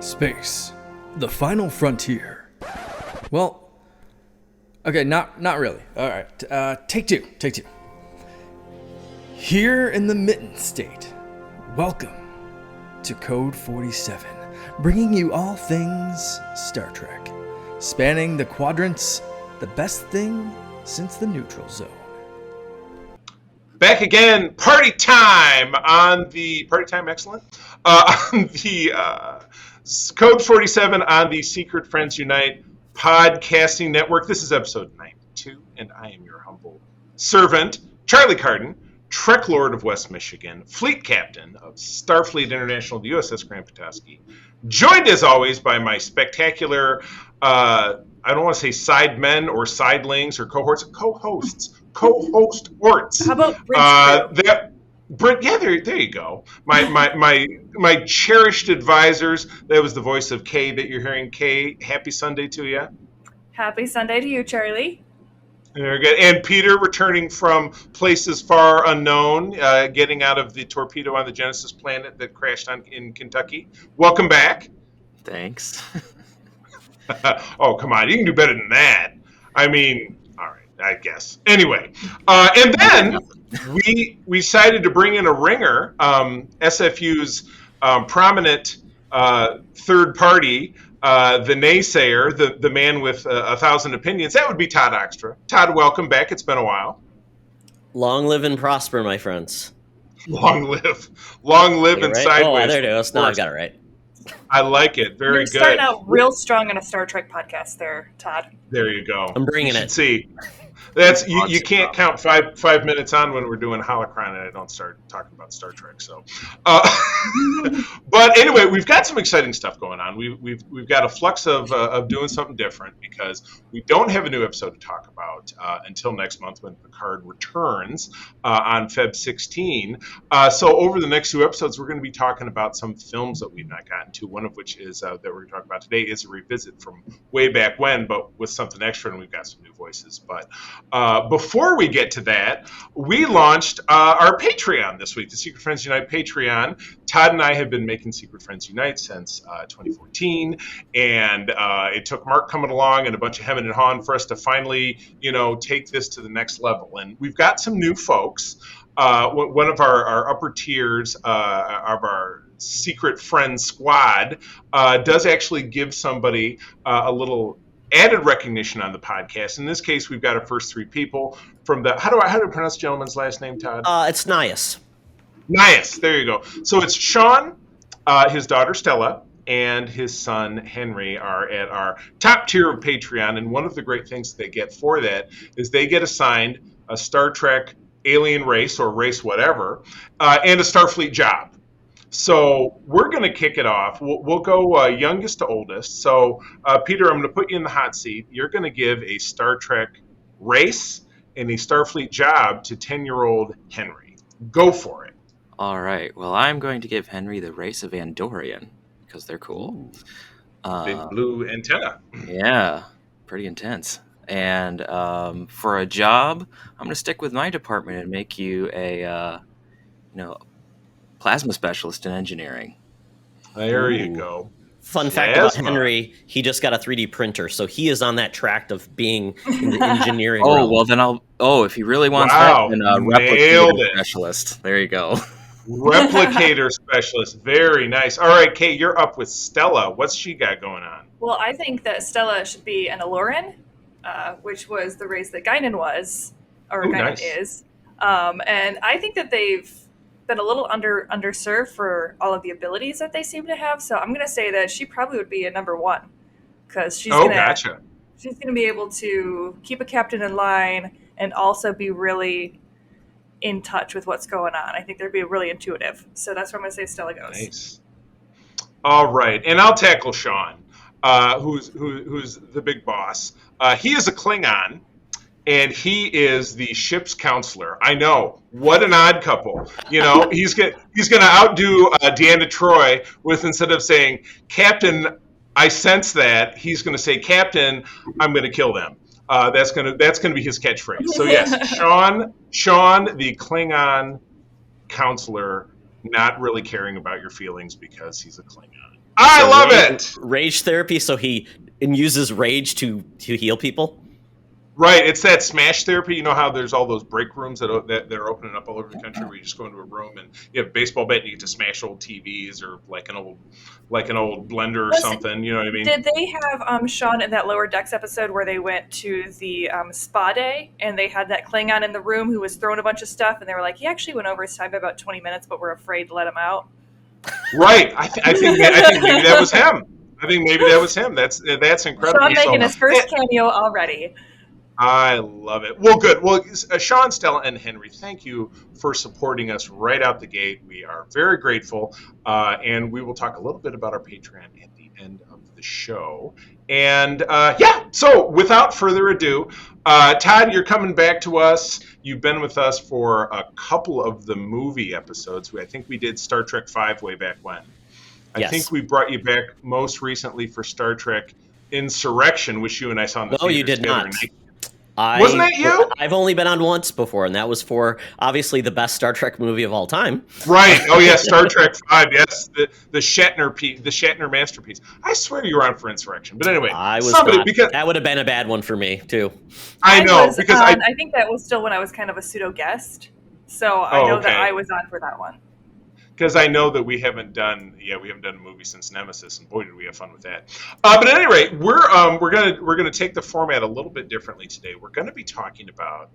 Space, the final frontier. Well, okay, not really. All right, take two. Here in the Mitten State, welcome to Code 47, bringing you all things Star Trek, spanning the quadrants, the best thing since the neutral zone. Back again, party time on the excellent on the Code 47 on the Secret Friends Unite podcasting network. This is episode 92, and I am your humble servant, Charlie Carden, Trek Lord of West Michigan, Fleet Captain of Starfleet International, the USS Grand Petoskey, joined as always by my spectacular, I don't want to say side men or sidelings or cohorts, co-host orts. How about Brent, yeah, there you go. My cherished advisors. That was the voice of Kay that you're hearing. Kay, happy Sunday to you. Happy Sunday to you, Charlie. Very good. And Peter, returning from places far unknown, getting out of the torpedo on the Genesis planet that crashed in Kentucky. Welcome back. Thanks. Oh, come on. You can do better than that. I mean, all right, I guess. Anyway, and then we decided to bring in a ringer, SFU's prominent third party, the naysayer, the man with 1,000 opinions. That would be Todd Oxtra. Todd, welcome back. It's been a while. Long live and prosper, my friends. Long live and right? sideways. Oh, there it is. Now I got it right. I like it. Very good. You're starting out real strong in a Star Trek podcast there, Todd. There you go. I'm bringing it. See, that's you can't count five minutes on when we're doing Holocron and I don't start talking about Star Trek. So, but anyway, we've got some exciting stuff going on. We've got a flux of doing something different because we don't have a new episode to talk about until next month when Picard returns on Feb 16. So over the next two episodes, we're going to be talking about some films that we've not gotten to. One of which is that we're going to talk about today is a revisit from way back when, but with something extra, and we've got some new voices. But before we get to that, we launched our Patreon this week, the Secret Friends Unite Patreon. Todd and I have been making Secret Friends Unite since 2014, and it took Mark coming along and a bunch of hemming and hawing for us to finally, take this to the next level. And we've got some new folks. One of our upper tiers of our Secret Friend Squad does actually give somebody a little added recognition on the podcast. In this case, we've got our first three people from the how do I pronounce the gentleman's last name, Todd? It's Nias. Nias, there you go. So it's Sean, his daughter Stella, and his son Henry are at our top tier of Patreon. And one of the great things they get for that is they get assigned a Star Trek alien race or race whatever, and a Starfleet job. So we're going to kick it off. We'll go youngest to oldest. So, Peter, I'm going to put you in the hot seat. You're going to give a Star Trek race and a Starfleet job to 10-year-old Henry. Go for it. All right. Well, I'm going to give Henry the race of Andorian because they're cool. Big blue antenna. Yeah, pretty intense. And for a job, I'm going to stick with my department and make you a, plasma specialist in engineering. There you go. Fun fact about Henry, he just got a 3D printer, so he is on that track of being in the engineering realm. Well, then if he really wants that, then replicator specialist. There you go. Replicator specialist. Very nice. All right, Kate, you're up with Stella. What's she got going on? Well, I think that Stella should be an Aloran, which was the race that Guinan was, or Guinan nice. is. And I think that they've been a little underserved for all of the abilities that they seem to have. So I'm going to say that she probably would be a number one because she's gotcha. She's going to be able to keep a captain in line and also be really in touch with what's going on. I think they'd be really intuitive. So that's where I'm going to say Stella goes. Nice. All right. And I'll tackle Sean, who's the big boss. He is a Klingon. And he is the ship's counselor. I know. What an odd couple. He's going to outdo Deanna Troi with, instead of saying, Captain, I sense that, he's going to say, Captain, I'm going to kill them. That's going to be his catchphrase. So yes, Sean, the Klingon counselor, not really caring about your feelings because he's a Klingon. I love it. Rage therapy, so he uses rage to heal people. Right, it's that smash therapy. You know how there's all those break rooms that are opening up all over the country, where you just go into a room and you have a baseball bat and you get to smash old TVs or like an old blender or something. You know what I mean? Did they have Sean in that Lower Decks episode where they went to the spa day and they had that Klingon in the room who was throwing a bunch of stuff and they were like, he actually went over his time by about 20 minutes, but we're afraid to let him out. Right. I think maybe that was him. I think maybe that was him. That's incredible. Sean making his first cameo already. I love it. Well, good. Well, Sean, Stella, and Henry, thank you for supporting us right out the gate. We are very grateful, and we will talk a little bit about our Patreon at the end of the show. And so without further ado, Todd, you're coming back to us. You've been with us for a couple of the movie episodes. I think we did Star Trek V way back when. I think we brought you back most recently for Star Trek Insurrection, which you and I saw in the theater. No, you did not. Wasn't that you? I've only been on once before, and that was for obviously the best Star Trek movie of all time. Right. Oh yeah, Star Trek V. Yes, the Shatner masterpiece. I swear you were on for Insurrection, but anyway, I was not. Because that would have been a bad one for me too. I know because I think that was still when I was kind of a pseudo guest, so I know that I was on for that one. Because I know that we haven't done a movie since Nemesis, and boy, did we have fun with that. But at any rate, we're gonna take the format a little bit differently today. We're gonna be talking about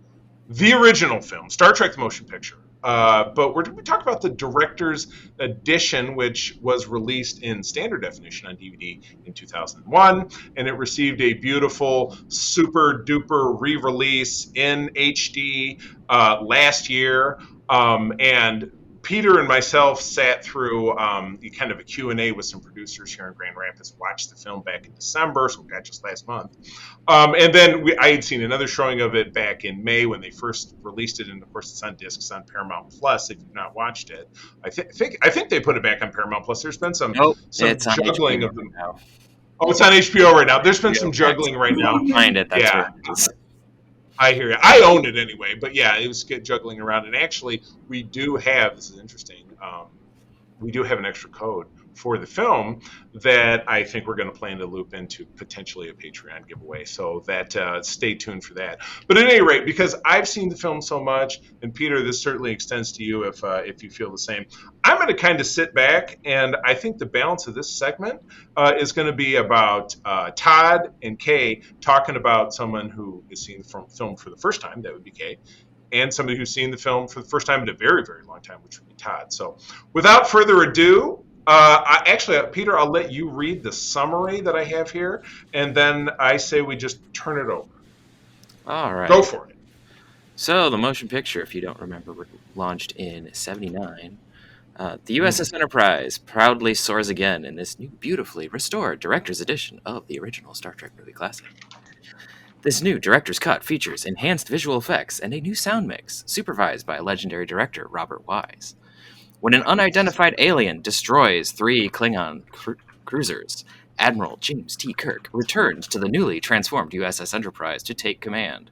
the original film, Star Trek: The Motion Picture. But we're going to talk about the director's edition, which was released in standard definition on DVD in 2001, and it received a beautiful, super duper re-release in HD last year, and Peter and myself sat through kind of a Q&A with some producers here in Grand Rapids, watched the film back in December, so we got just last month. And then I had seen another showing of it back in May when they first released it, and of course it's on disc, it's on Paramount Plus if you've not watched it. I think they put it back on Paramount Plus. There's been some juggling of them now. Oh, it's on HBO right now. There's been some juggling right now. Find it. That's where it is. I hear you. I own it anyway, but yeah, it was juggling around. And actually, we do have, this is interesting, we do have an extra code for the film that I think we're going to plan to loop into potentially a Patreon giveaway. So that stay tuned for that. But at any rate, because I've seen the film so much, and Peter, this certainly extends to you if you feel the same, I'm going to kind of sit back, and I think the balance of this segment is going to be about Todd and Kay talking about someone who is seeing the film for the first time, that would be Kay, and somebody who's seen the film for the first time in a very, very long time, which would be Todd. So without further ado, Peter, I'll let you read the summary that I have here, and then I say we just turn it over. All right. Go for it. So, the motion picture, if you don't remember, launched in '79. The USS Enterprise proudly soars again in this new, beautifully restored director's edition of the original Star Trek movie classic. This new director's cut features enhanced visual effects and a new sound mix, supervised by legendary director Robert Wise. When an unidentified alien destroys 3 Klingon cruisers, Admiral James T. Kirk returns to the newly transformed USS Enterprise to take command.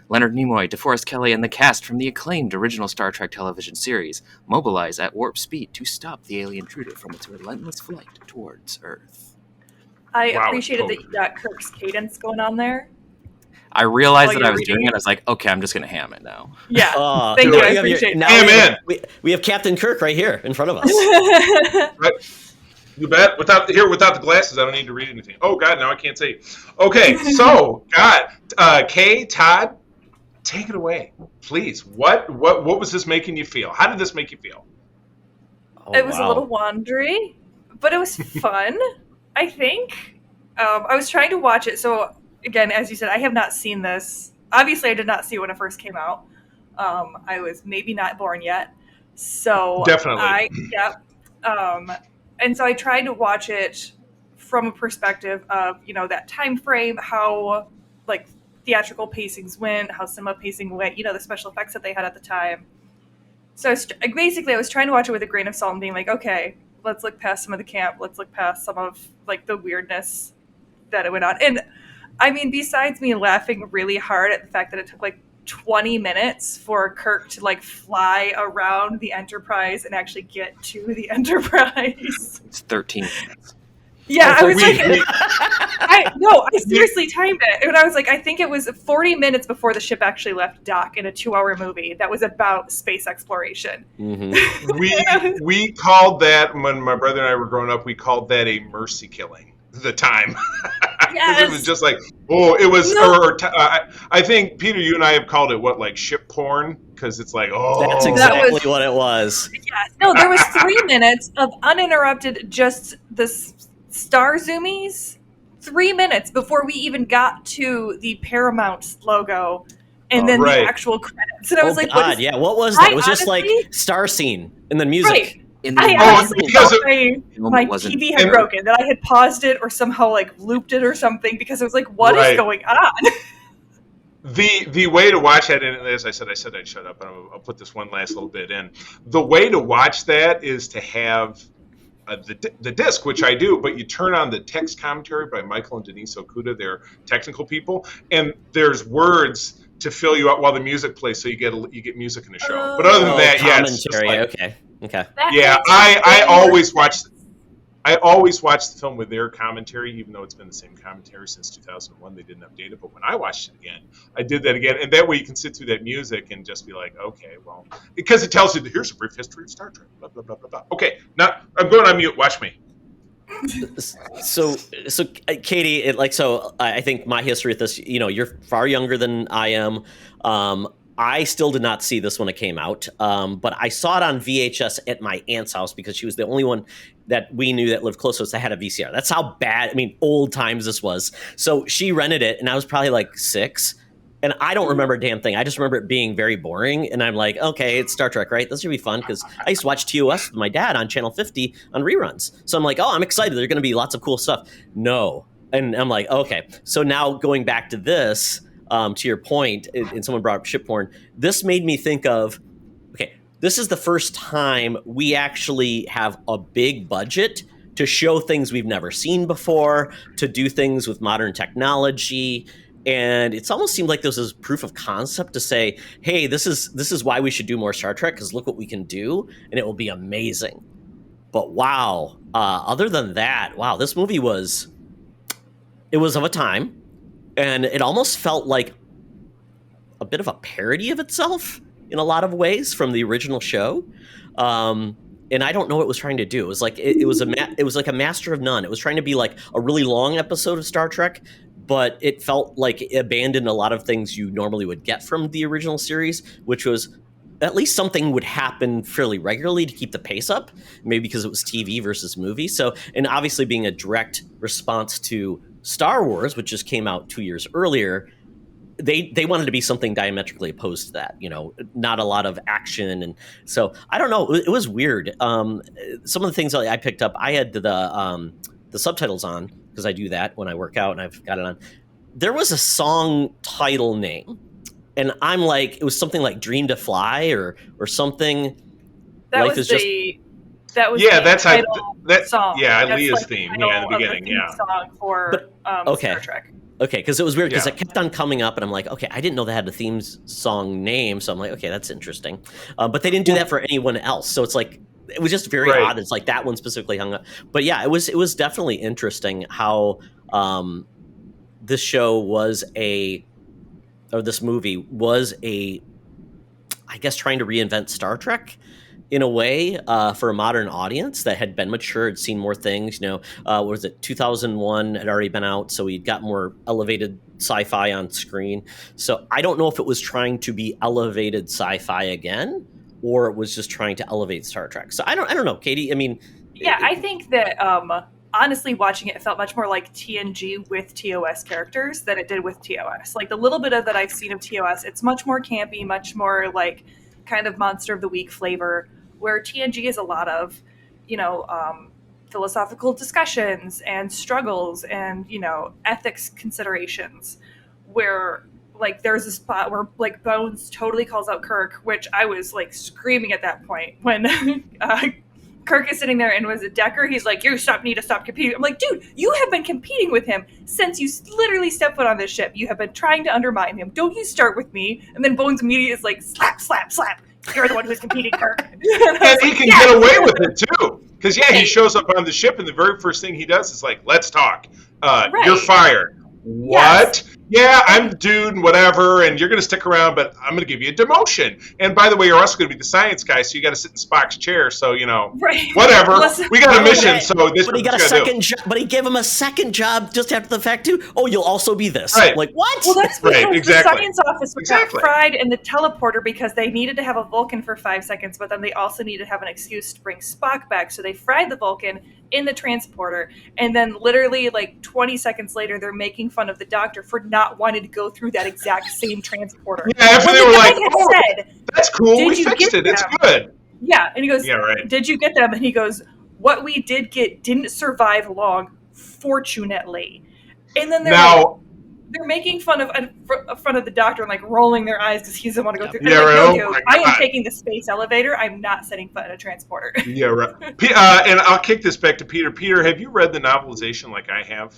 Leonard Nimoy, DeForest Kelley, and the cast from the acclaimed original Star Trek television series mobilize at warp speed to stop the alien intruder from its relentless flight towards Earth. I appreciated that you got Kirk's cadence going on there. I realized that I was doing it. I was like, okay, I'm just going to ham it now. Yeah. Thank you. I appreciate it. We have Captain Kirk right here in front of us. Right. You bet. Without the glasses, I don't need to read anything. Oh, God, now I can't see. Okay, so, God, Kay, Todd, take it away, please. What was this making you feel? How did this make you feel? It was a little wandering, but it was fun, I think. I was trying to watch it, so... Again, as you said, I have not seen this. Obviously, I did not see it when it first came out. I was maybe not born yet. So definitely. And so I tried to watch it from a perspective of, that time frame, how like theatrical pacings went, how cinema pacing went, the special effects that they had at the time. So I was trying to watch it with a grain of salt and being like, okay, let's look past some of the camp. Let's look past some of like the weirdness that it went on. And I mean, besides me laughing really hard at the fact that it took like 20 minutes for Kirk to like fly around the Enterprise and actually get to the Enterprise. It's 13 minutes. Yeah, I was we- like, I seriously timed it, and I was like, I think it was 40 minutes before the ship actually left dock in a 2-hour movie that was about space exploration. Mhm. We called that, when my brother and I were growing up, we called that a mercy killing. The time, because it was just like, it was. No. I think Peter, you and I have called it like ship porn, because it's like, That's exactly what it was. Yes. No, there was 3 minutes of uninterrupted, just the star zoomies. 3 minutes before we even got to the Paramount logo, and then the actual credits. And I was like, God, what was that? It was just like star scene and then music. Right. In I honestly thought my TV had broken, that I had paused it or somehow like looped it or something, because I was like, what is going on? The way to watch that, and as I said I'd shut up, and I'll put this one last little bit in. The way to watch that is to have the disc, which I do, but you turn on the text commentary by Michael and Denise Okuda, they're technical people, and there's words to fill you out while the music plays, so you get music in the show. But other than that, commentary. it's just like, okay. I always watch the film with their commentary, even though it's been the same commentary since 2001. They didn't update it, but when I watched it again, I did that again, and that way you can sit through that music and just be like, okay, well, because it tells you that here's a brief history of Star Trek, blah blah blah blah blah. Okay, now I'm going on mute. Watch me. So Katie, I think my history with this, you're far younger than I am. I still did not see this when it came out, but I saw it on VHS at my aunt's house because she was the only one that we knew that lived close to us that had a VCR. That's how bad, old times this was. So she rented it, and I was probably like 6, and I don't remember a damn thing. I just remember it being very boring, and I'm like, okay, it's Star Trek, right? This should be fun, because I used to watch TOS with my dad on Channel 50 on reruns. So I'm like, oh, I'm excited. There's going to be lots of cool stuff. No. And I'm like, okay. So now going back to this, to your point, and someone brought up ship porn, this made me think of, okay, this is the first time we actually have a big budget to show things we've never seen before, to do things with modern technology. And it's almost seemed like this was proof of concept to say, hey, this is why we should do more Star Trek, because look what we can do, and it will be amazing. But wow, other than that, wow, this movie was of a time. And it almost felt like a bit of a parody of itself in a lot of ways from the original show. And I don't know what it was trying to do. It was like it was like a Master of None. It was trying to be like a really long episode of Star Trek, but it felt like it abandoned a lot of things you normally would get from the original series, which was at least something would happen fairly regularly to keep the pace up, maybe because it was TV versus movie. So, and obviously being a direct response to Star Wars, which just came out 2 years earlier, they wanted to be something diametrically opposed to that, not a lot of action. And so I don't know, it was weird. Some of the things I picked up, I had the subtitles on because I do that when I work out, and I've got it on. There was a song title name, and I'm like, it was something like Dream to Fly or something. That Life was is the that's how that song. Leah's like theme. The In the beginning, song for Star Trek. Okay, because it was weird because it kept on coming up, and I'm like, okay, I didn't know they had a theme song name, so I'm like, okay, that's interesting. But they didn't do that for anyone else, so it's like, it was just very odd. It's like that one specifically hung up. But yeah, it was definitely interesting how this show was this movie was I guess, trying to reinvent Star Trek in a way for a modern audience that had been mature, had seen more things. What was it? 2001 had already been out, so we'd got more elevated sci-fi on screen. So I don't know if it was trying to be elevated sci-fi again, or it was just trying to elevate Star Trek. So I don't know, Katie. I think that honestly, watching it felt much more like TNG with TOS characters than it did with TOS. Like the little bit of that I've seen of TOS, it's much more campy, much more like kind of Monster of the Week flavor, where TNG is a lot of, philosophical discussions and struggles and, ethics considerations, where like there's a spot where like Bones totally calls out Kirk, which I was like screaming at that point when Kirk is sitting there, and was it Decker? He's like, you need to stop competing. I'm like, dude, you have been competing with him since you literally stepped foot on this ship. You have been trying to undermine him. Don't you start with me. And then Bones immediately is like, slap, slap, slap. You're the one who's competing, Kirk. And he can get away with it too. Because he shows up on the ship, and the very first thing he does is like, "Let's talk. Right. You're fired." What? Yes. Yeah, I'm the dude and whatever, and you're going to stick around, but I'm going to give you a demotion. And by the way, you're also going to be the science guy, so you got to sit in Spock's chair. So whatever. We got a mission, so this. But he got a second job. But he gave him a second job just after the fact too. Oh, you'll also be this. Right. Like what? Well, that's because the science officer got Exactly. fried in the teleporter because they needed to have a Vulcan for 5 seconds, but then they also needed to have an excuse to bring Spock back. So they fried the Vulcan in the transporter, and then literally like 20 seconds later, they're making fun of the Doctor for not wanting to go through that exact same transporter. Yeah, after they were like, that's cool, we fixed it, it's good. Yeah, and he goes, yeah, right. Did you get them? And he goes, what we did get didn't survive long, fortunately. And then they're making fun of the Doctor and like rolling their eyes because he doesn't want to go through. Yeah, right. No, I am taking the space elevator. I'm not setting foot in a transporter. Yeah, right. And I'll kick this back to Peter. Peter, have you read the novelization like I have?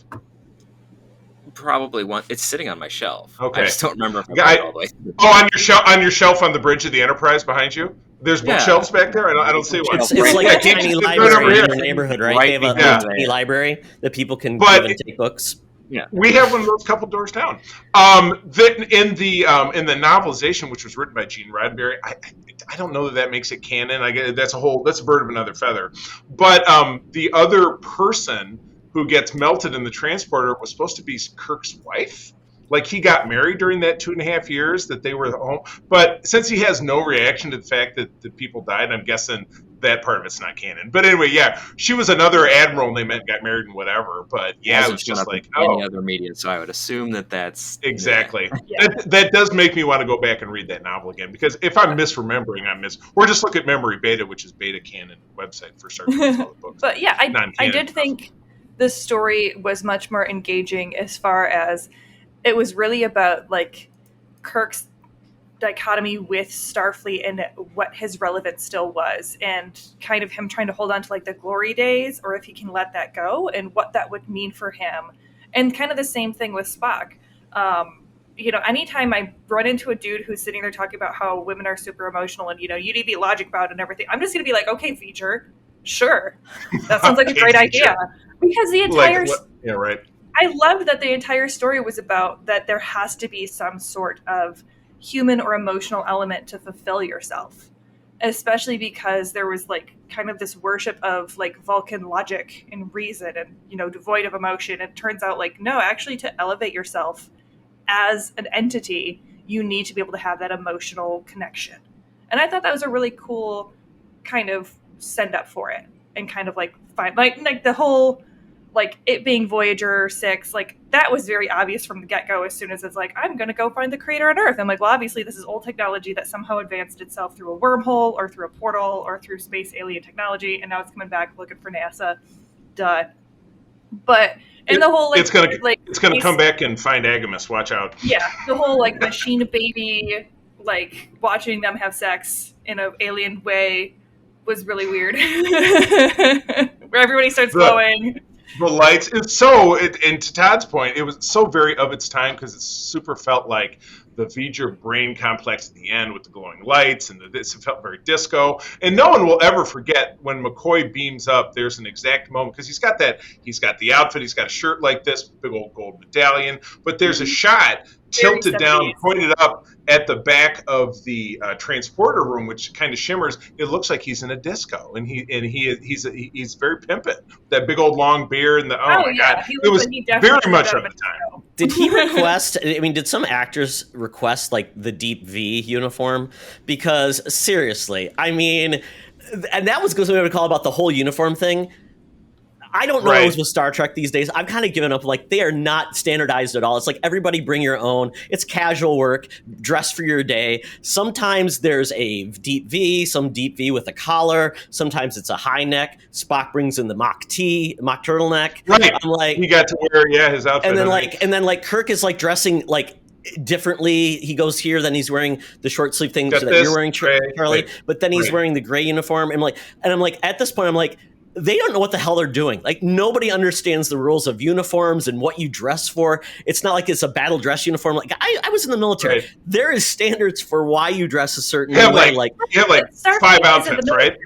Probably one. It's sitting on my shelf. Okay. I just don't remember if I read it all the way. On your shelf on the bridge of the Enterprise behind you. There's bookshelves back there. I don't see one. It's like a tiny library in your neighborhood, right? They have a tiny library that people can give and take books. Yeah, we have one of those couple doors down. In the novelization, which was written by Gene Roddenberry, I don't know that makes it canon. I guess that's a bird of another feather. But the other person who gets melted in the transporter was supposed to be Kirk's wife. Like he got married during that 2.5 years that they were home. But since he has no reaction to the fact that the people died, I'm guessing that part of it's not canon. But anyway, yeah, she was another admiral and they met and got married and whatever. But yeah, it was just like any other media. So I would assume that's exactly. Yeah. That does make me want to go back and read that novel again because if I'm misremembering, or just look at Memory Beta, which is Beta Canon website for searching all the books. But yeah, I did think the story was much more engaging as far as it was really about like Kirk's dichotomy with Starfleet and what his relevance still was, and kind of him trying to hold on to like the glory days, or if he can let that go, and what that would mean for him. And kind of the same thing with Spock. Anytime I run into a dude who's sitting there talking about how women are super emotional and you need to be logic about it and everything, I'm just going to be like, okay, feature, sure, that sounds like a great idea, because the entire yeah, right. I loved that the entire story was about that there has to be some sort of human or emotional element to fulfill yourself, especially because there was like kind of this worship of like Vulcan logic and reason and, devoid of emotion. It turns out like, no, actually to elevate yourself as an entity, you need to be able to have that emotional connection. And I thought that was a really cool kind of send up for it and kind of like find like the whole, like it being Voyager 6, like that was very obvious from the get-go as soon as it's like, I'm going to go find the creator on Earth. I'm like, well, obviously this is old technology that somehow advanced itself through a wormhole or through a portal or through space alien technology. And now it's coming back looking for NASA. Duh. But, and the whole, like, it's going to come back and find Agamus. Watch out. Yeah. The whole like machine baby, like watching them have sex in an alien way was really weird. Where everybody starts glowing. The lights, and to Todd's point, it was so very of its time because it super felt like the V'ger brain complex at the end with the glowing lights and this felt very disco. And no one will ever forget when McCoy beams up. There's an exact moment because he's got the outfit, he's got a shirt like this, big old gold medallion, but there's a shot tilted down, pointed up at the back of the transporter room, which kind of shimmers. It looks like he's in a disco, and he's very pimpant. That big old long beard and the my god, it was very much of the time. Did he request? I mean, did some actors request like the deep V uniform? Because seriously, I mean, and that was something I would call about the whole uniform thing. I don't know with Star Trek these days. I've kind of given up. Like, they are not standardized at all. It's like, everybody bring your own. It's casual work, dress for your day. Sometimes there's a deep V, some deep V with a collar. Sometimes it's a high neck. Spock brings in the mock turtleneck. Right. I'm like, he got to wear his outfit. And then Kirk is like dressing like differently. He goes here, then he's wearing the short sleeve thing that you're wearing, Charlie. But then he's wearing the gray uniform. And I'm like, at this point, I'm like, they don't know what the hell they're doing. Like, nobody understands the rules of uniforms and what you dress for. It's not like it's a battle dress uniform. Like, I was in the military. Right. There is standards for why you dress a certain way. You have like 5 outfits, right?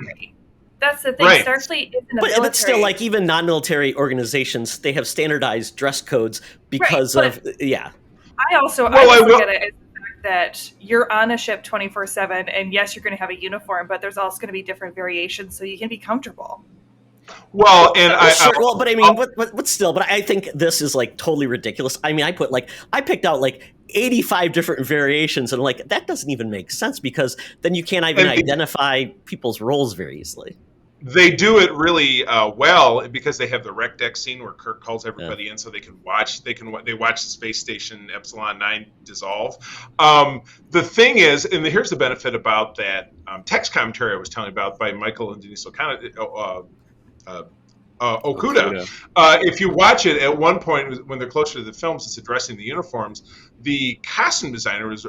That's the thing. Right. Starfleet isn't a military. But still, like, even non-military organizations, they have standardized dress codes because Right, of yeah. I also Well, I look will- at it as the fact that you're on a ship 24/7, and yes, you're going to have a uniform, but there's also going to be different variations, so you can be comfortable. Well, and Sure, well, but I mean, but still, but I think this is like totally ridiculous. I mean, I picked out like 85 different variations, and like that doesn't even make sense because then you can't even identify people's roles very easily. They do it really well because they have the rec deck scene where Kirk calls everybody in so they can watch. They watch the space station Epsilon 9 dissolve. The thing is, and here's the benefit about that text commentary I was telling you about by Michael and Denise Okuda. If you watch it, at one point when they're closer to the films, it's addressing the uniforms. The costume designer was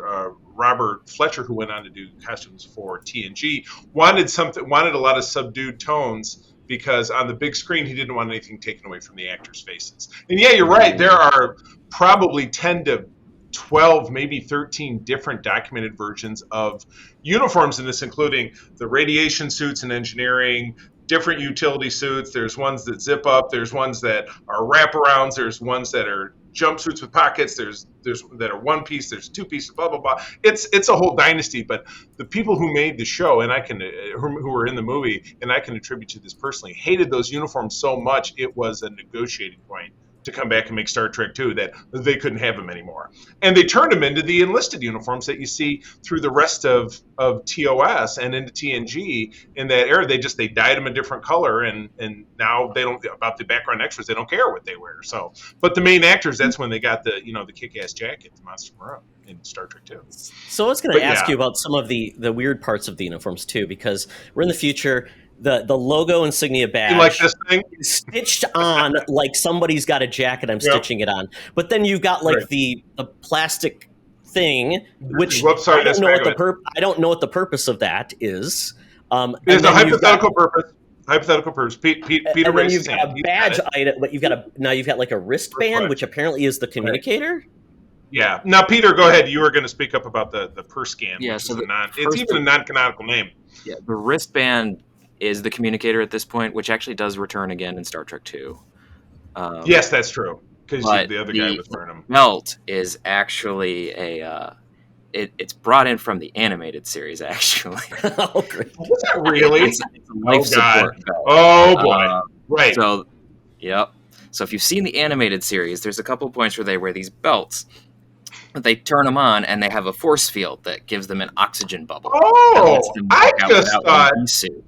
Robert Fletcher, who went on to do costumes for TNG. Wanted a lot of subdued tones because on the big screen he didn't want anything taken away from the actors' faces. And yeah, you're right. There are probably 10 to 12, maybe 13 different documented versions of uniforms in this, including the radiation suits in engineering, different utility suits. There's ones that zip up. There's ones that are wraparounds. There's ones that are jumpsuits with pockets. There's that are one piece. There's two pieces. Blah blah blah. It's a whole dynasty. But the people who made the show and who were in the movie, and I can attribute to this personally, hated those uniforms so much it was a negotiating point to come back and make Star Trek 2 that they couldn't have them anymore. And they turned them into the enlisted uniforms that you see through the rest of TOS and into TNG in that era. They dyed them a different color, and now they don't, about the background extras, they don't care what they wear. So, but the main actors, that's when they got the kick-ass jacket, the Monster Maroon in Star Trek 2. So I was going to ask you about some of the weird parts of the uniforms too, because we're in the future. The logo insignia badge, you like this thing? Is stitched on like somebody's got a jacket. I'm stitching it on, but then you've got like the plastic thing, which I don't know what the purpose of that is. There's a hypothetical purpose. Hypothetical purpose. Peter raised his hand. You've got a badge item, but you've got like a wristband, which apparently is the communicator. Yeah. Now, Peter, go ahead. You were going to speak up about the per scan. Yeah. Which So is it's even a non-canonical name. Yeah. The wristband is the communicator at this point, which actually does return again in Star Trek 2. Yes, that's true. Because the other guy was wearing them. Belt is actually it's brought in from the animated series, actually. Oh, great. Is that really? It's a life support belt. Oh, boy. Right. So, yep. So if you've seen the animated series, there's a couple points where they wear these belts. They turn them on, and they have a force field that gives them an oxygen bubble. Oh, I just thought... Suit.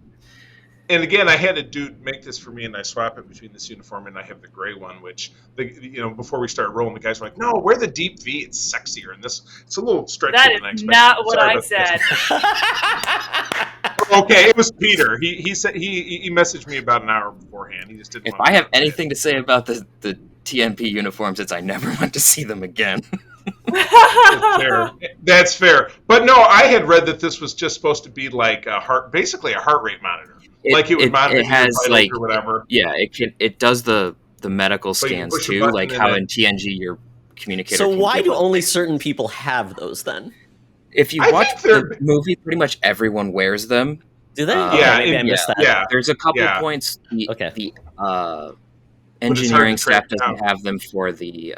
And again, I had to make this for me, and I swap it between this uniform and I have the gray one. Which, before we started rolling, the guys were like, "No, wear the deep V. It's sexier." And this, it's a little stretchier than I expected. Not what I said. Okay, it was Peter. He said he messaged me about an hour beforehand. He just didn't. If I have anything to say about the TNP uniforms, it's I never went to see them again. That's fair. But no, I had read that this was just supposed to be like basically a heart rate monitor. It would monitor your vitals or whatever. Yeah, it does the medical scans too, like how in TNG your communicator. So why do only certain people have those then? If you watch the movie, pretty much everyone wears them. Do they? Maybe I missed that. Yeah. There's a couple points. The engineering staff doesn't have them for the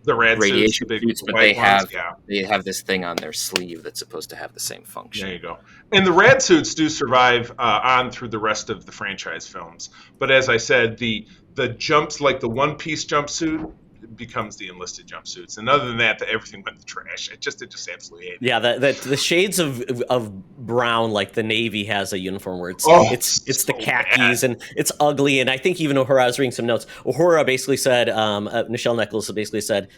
radiation suits, but they have this thing on their sleeve that's supposed to have the same function. There you go. And the rad suits do survive on through the rest of the franchise films. But as I said, the jumps, like the one-piece jumpsuit, becomes the enlisted jumpsuits, and other than that, everything went in the trash. It just absolutely hated. Yeah, the shades of brown, like the Navy has a uniform where it's so the khakis bad. And it's ugly. And I think even Uhura, I was reading some notes. Uhura basically said, Nichelle Nichols basically said,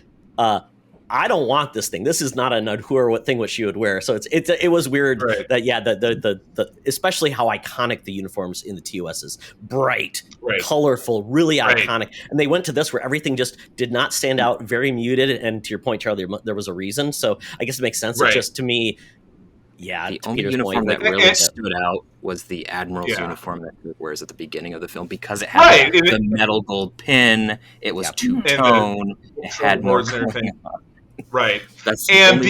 I don't want this thing. This is not an Uhura thing what she would wear. So it was weird that the especially how iconic the uniforms in the TOS is. Bright, colorful, really iconic. And they went to this where everything just did not stand out, very muted. And to your point, Charlie, there was a reason. So I guess it makes sense. It's just to me, the only Peter's uniform point, that really stood out was the Admiral's uniform that he wears at the beginning of the film because it had the metal gold pin. It was two-tone. It had more going on. Right. That's and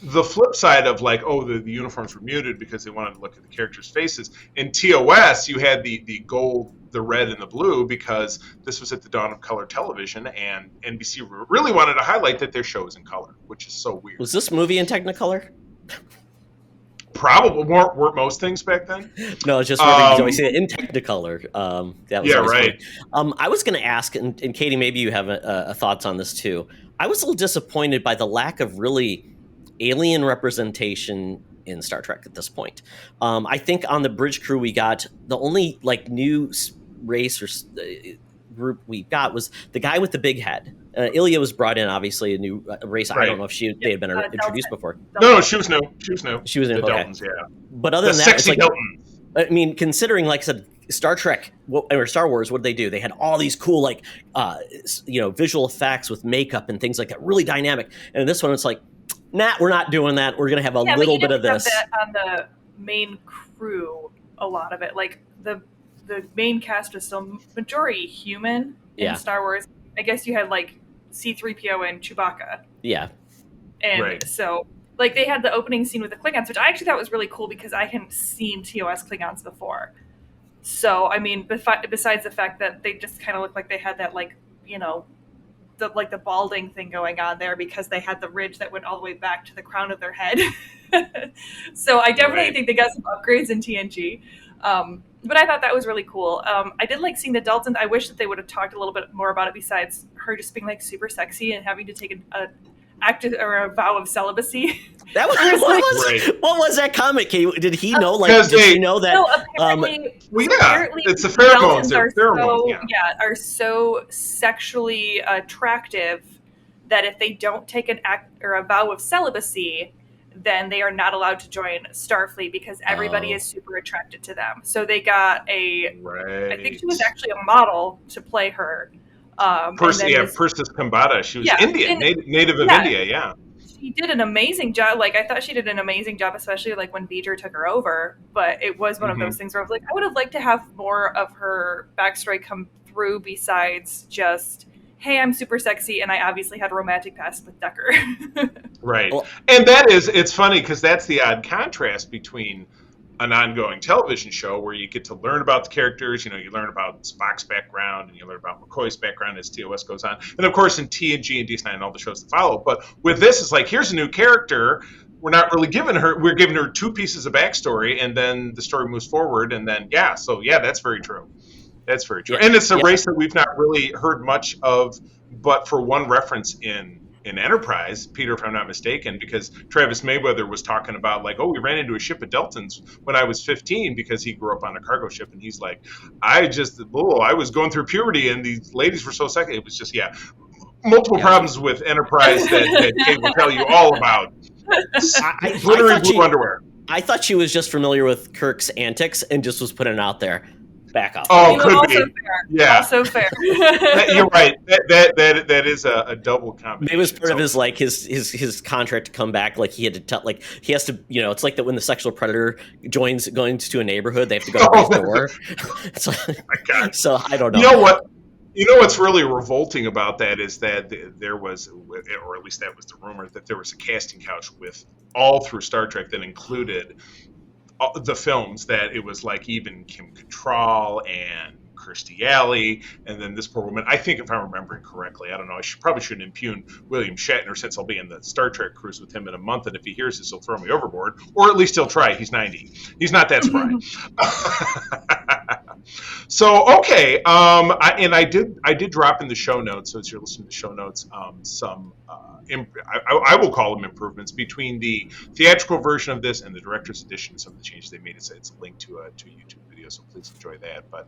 the flip side of like, oh, the uniforms were muted because they wanted to look at the characters' faces. In TOS, you had the gold, the red, and the blue because this was at the dawn of color television, and NBC really wanted to highlight that their show was in color, which is so weird. Was this movie in Technicolor? Probably weren't most things back then. No, it's just where we see it in Technicolor. That was right. Funny. I was going to ask, and Katie, maybe you have a thoughts on this too. I was a little disappointed by the lack of really alien representation in Star Trek at this point. I think on the bridge crew we got the only like new race or group we got was the guy with the big head. Ilya was brought in, obviously a new race. Right. I don't know if they had been introduced before. No, she was new. She was in the Deltans, yeah. But other than that, sexy it's like, Deltans. I mean, considering, like I said, Star Trek or Star Wars, what did they do? They had all these cool, like, visual effects with makeup and things like that, really dynamic. And in this one, it's like, nah, we're not doing that. We're going to have a little bit of this. That on the main crew, a lot of it, like the main cast was still majority human in Star Wars. I guess you had like C-3PO and Chewbacca. Yeah. And so, like, they had the opening scene with the Klingons, which I actually thought was really cool because I hadn't seen TOS Klingons before. So, I mean, besides the fact that they just kind of looked like they had that, like, the balding thing going on there because they had the ridge that went all the way back to the crown of their head. So I definitely think they got some upgrades in TNG. But I thought that was really cool. I did like seeing the Deltans. I wish that they would have talked a little bit more about it besides her just being like super sexy and having to take an act or a vow of celibacy. That was what was that comment? Did he know? Like, did he know that? No, apparently, it's the pheromones. Are so sexually attractive that if they don't take an act or a vow of celibacy, then they are not allowed to join Starfleet because everybody is super attracted to them. So they got I think she was actually a model to play her. Persis Kambata. She was Indian, native of India, yeah. She did an amazing job. Like, I thought she did an amazing job, especially like when Beecher took her over. But it was one of those things where I was like, I would have liked to have more of her backstory come through besides just, hey, I'm super sexy, and I obviously had a romantic past with Decker. Right. Well, and it's funny because that's the odd contrast between an ongoing television show where you get to learn about the characters, you learn about Spock's background and you learn about McCoy's background as TOS goes on. And of course in TNG and DS9 and all the shows that follow. But with this, it's like, here's a new character. We're not really we're giving her 2 pieces of backstory and then the story moves forward. And then, that's very true. That's very true. Yeah. And it's a race that we've not really heard much of, but for one reference in Enterprise, Peter, if I'm not mistaken, because Travis Mayweather was talking about like, we ran into a ship of Deltans when I was 15 because he grew up on a cargo ship. And he's like, I was going through puberty and these ladies were so sexy. It was just, multiple problems with Enterprise that Kate will tell you all about. Glittery blue underwear. I thought she was just familiar with Kirk's antics and just was putting it out there. Back up. Oh, could be. Fair. Yeah, also fair. You're right. That is a double combination. It was part of his contract to come back. Like he had to tell, like he has to. It's like that when the sexual predator going to a neighborhood, they have to go to the door. So, oh my God. So I don't know. You know what? You know what's really revolting about that is that there was, or at least that was the rumor, that there was a casting couch with all through Star Trek that included the films, that it was like even Kim Cattrall and Kirstie Alley, and then this poor woman. I think if I'm remembering correctly, I don't know, probably shouldn't impugn William Shatner since I'll be in the Star Trek cruise with him in a month, and if he hears this, he'll throw me overboard, or at least he'll try. He's 90. He's not that spry. So, okay, I did drop in the show notes, so as you're listening to the show notes, some I will call them improvements between the theatrical version of this and the director's edition. Some of the changes they made. It's a link to a YouTube video, so please enjoy that. But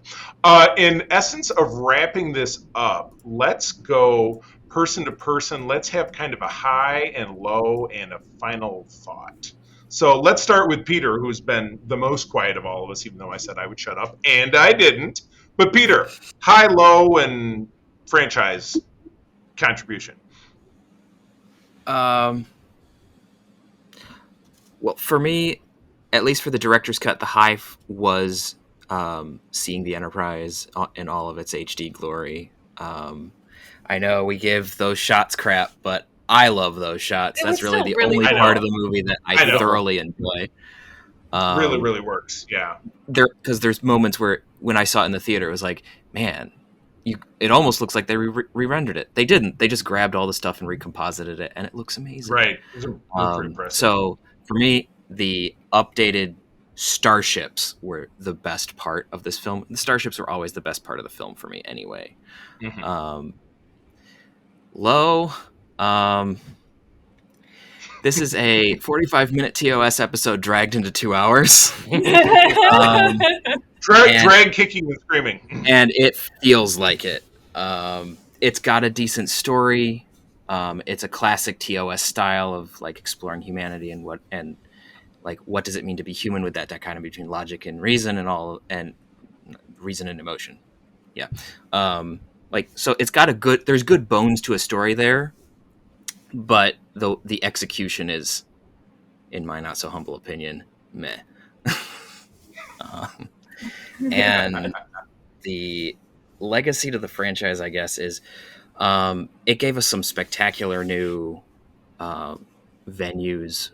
in essence of wrapping this up, let's go person to person. Let's have kind of a high and low and a final thought. So let's start with Peter, who's been the most quiet of all of us, even though I said I would shut up, and I didn't. But Peter, high, low, and franchise contribution. Well, for me, at least for the director's cut, the high was seeing the Enterprise in all of its HD glory. I know we give those shots crap, but I love those shots. It That's was really still the really only cool. part of the movie that I I know. thoroughly enjoy. Really, really works. Yeah. Because there's moments where when I saw it in the theater, it was like, man, it almost looks like they re-rendered it. They didn't. They just grabbed all the stuff and recomposited it, and it looks amazing. Right. Those are pretty impressive. So for me, the updated starships were the best part of this film. The starships were always the best part of the film for me, anyway. Mhm. Low. This is a 45-minute TOS episode dragged into 2 hours. Drag kicking and screaming. And it feels like it. It's got a decent story. It's a classic TOS style of like exploring humanity and what does it mean to be human with that dichotomy between logic and reason and reason and emotion. Yeah. So it's got there's good bones to a story there, but the execution is, in my not so humble opinion, meh. And the legacy to the franchise, I guess, is it gave us some spectacular new venues.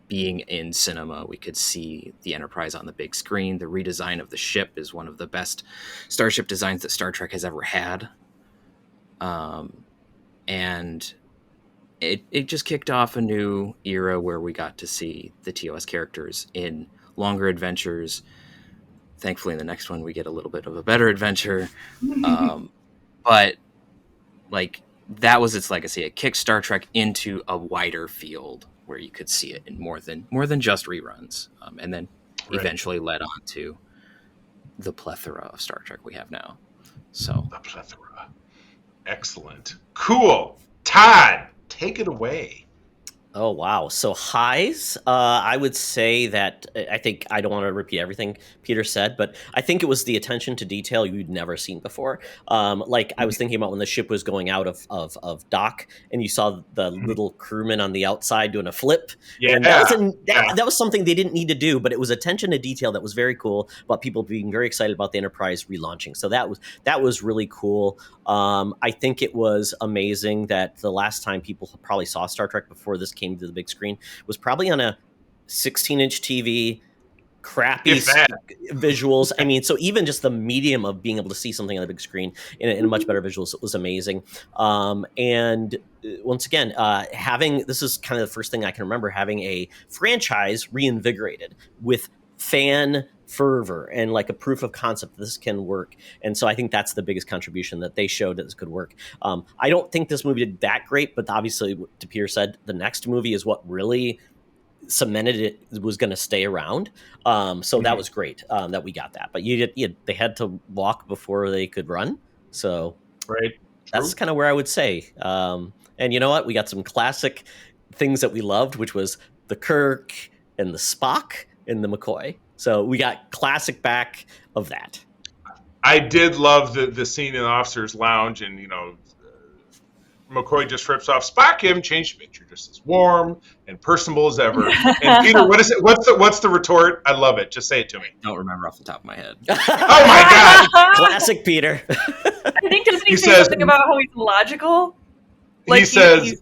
Being in cinema, we could see the Enterprise on the big screen. The redesign of the ship is one of the best starship designs that Star Trek has ever had. And it just kicked off a new era where we got to see the TOS characters in longer adventures. Thankfully, in the next one, we get a little bit of a better adventure. But like that was its legacy. It kicked Star Trek into a wider field where you could see it in more than just reruns, and then eventually led on to the plethora of Star Trek we have now. So the plethora, excellent, cool. Todd, take it away. Oh, wow. So highs, I would say that I think I don't want to repeat everything Peter said, but I think it was the attention to detail you'd never seen before. Like I was thinking about when the ship was going out of dock and you saw the little crewman on the outside doing a flip. Yeah. And that was something they didn't need to do, but it was attention to detail that was very cool about people being very excited about the Enterprise relaunching. So that was really cool. I think it was amazing that the last time people probably saw Star Trek before this came to the big screen was probably on a 16-inch TV, crappy visuals. I mean, so even just the medium of being able to see something on the big screen in a much better visuals was amazing. And once again, this is kind of the first thing I can remember having a franchise reinvigorated with fan fervor and like a proof of concept this can work. And so I think that's the biggest contribution that they showed that this could work. I don't think this movie did that great, but obviously what Peter said, the next movie is what really cemented it was going to stay around. So that was great that we got that, but they had to walk before they could run. So that's kind of where I would say. And you know what? We got some classic things that we loved, which was the Kirk and the Spock and the McCoy. So we got classic back of that. I did love the scene in the officer's lounge, and McCoy just rips off Spock. You haven't changed a bit. You're just as warm and personable as ever. And Peter, what is it? What's the retort? I love it. Just say it to me. Don't remember off the top of my head. Oh my God! Classic Peter. I think doesn't he say something about how he's logical? He says.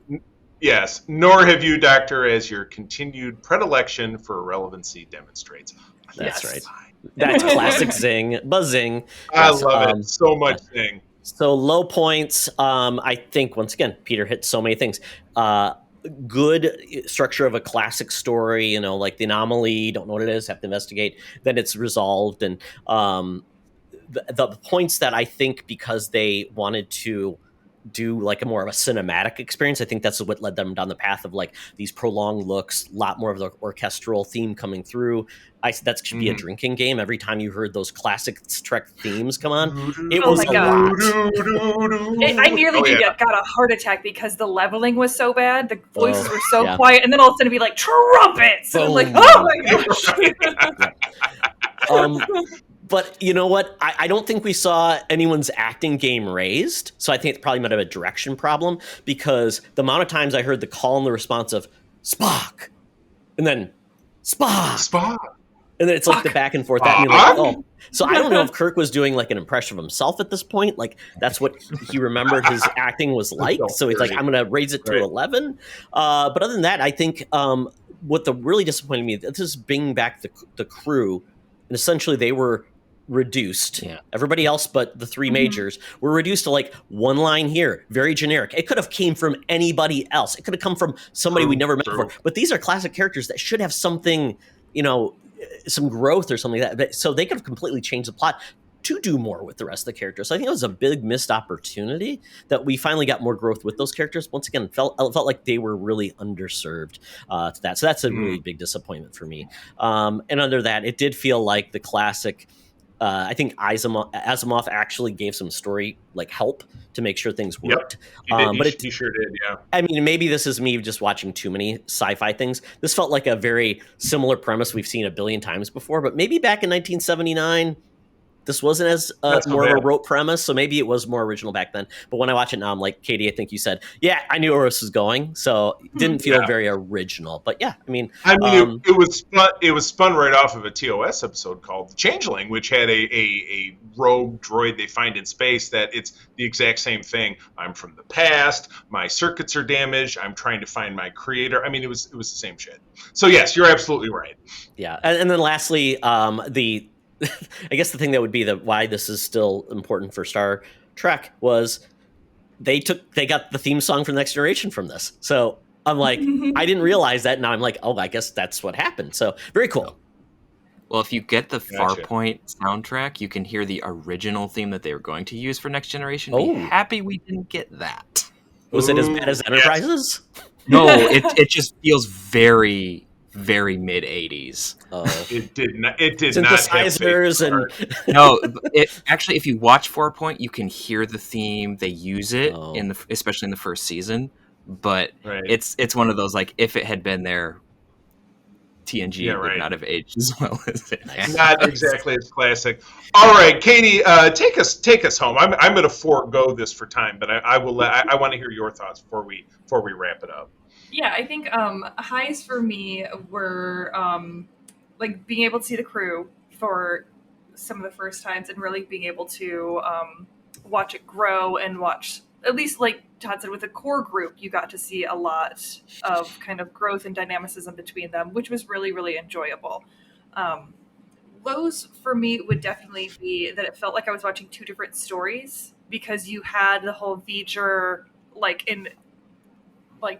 Yes, nor have you, Doctor, as your continued predilection for relevancy demonstrates. That's right. That's classic zing. Buzzing. I love it. So much zing. So low points. I think, once again, Peter hit so many things. Good structure of a classic story, like the anomaly, don't know what it is, have to investigate. Then it's resolved. And the points that I think because they wanted to do like a more of a cinematic experience. I think that's what led them down the path of like these prolonged looks, a lot more of the orchestral theme coming through. That should be a drinking game. Every time you heard those classic Trek themes come on, it was a lot. I nearly got a heart attack because the leveling was so bad. The voices were so quiet, and then all of a sudden it'd be like trumpets. And I'm like, oh my gosh. But you know what? I don't think we saw anyone's acting game raised. So I think it's probably might have a direction problem because the amount of times I heard the call and the response of Spock and then Spock. And then it's like the back and forth. That and you're like, oh. So I don't know if Kirk was doing like an impression of himself at this point. Like that's what he remembered his acting was like. So he's like, I'm going to raise it to 11. But other than that, I think what the really disappointed me, this is bringing back the crew. And essentially they were reduced. Yeah. Everybody else but the three majors were reduced to like one line here, very generic. It could have came from anybody else. It could have come from somebody we never met before. But these are classic characters that should have something, some growth or something like that. But, so they could have completely changed the plot to do more with the rest of the characters. So I think it was a big missed opportunity that we finally got more growth with those characters. Once again, felt like they were really underserved to that. So that's a really big disappointment for me. And under that, it did feel like the classic. I think Asimov actually gave some story help to make sure things worked. Yep. He sure did, yeah. I mean, maybe this is me just watching too many sci-fi things. This felt like a very similar premise we've seen a billion times before, but maybe back in 1979, this wasn't as more of a rote premise, so maybe it was more original back then. But when I watch it now, I'm like, Katie, I think you said, yeah, I knew where this was going, so it didn't feel very original. But yeah, I mean, it was fun. It was spun right off of a TOS episode called The Changeling, which had a rogue droid they find in space that it's the exact same thing. I'm from the past. My circuits are damaged. I'm trying to find my creator. I mean, it was the same shit. So yes, you're absolutely right. Yeah, and then lastly, I guess the thing that would be why this is still important for Star Trek was they got the theme song from the Next Generation from this. So I'm like, I didn't realize that. Now I'm like, oh, I guess that's what happened. So very cool. Well, if you get the Farpoint soundtrack, you can hear the original theme that they were going to use for Next Generation. Be happy we didn't get that. Was it as bad as Enterprises? No, it just feels very, very mid 80s. It did not. It did synthesizers not. No, actually, if you watch Farpoint, you can hear the theme. They use it especially in the first season. But it's one of those if it had been there, TNG would not have aged as well as it has. Not exactly as classic. All right, Katie, take us home. I'm going to forego this for time, but I will. I want to hear your thoughts before we wrap it up. Yeah, I think highs for me were being able to see the crew for some of the first times and really being able to watch it grow and watch, at least like Todd said, with the core group, you got to see a lot of kind of growth and dynamicism between them, which was really, really enjoyable. Lows for me would definitely be that it felt like I was watching two different stories because you had the whole V'ger in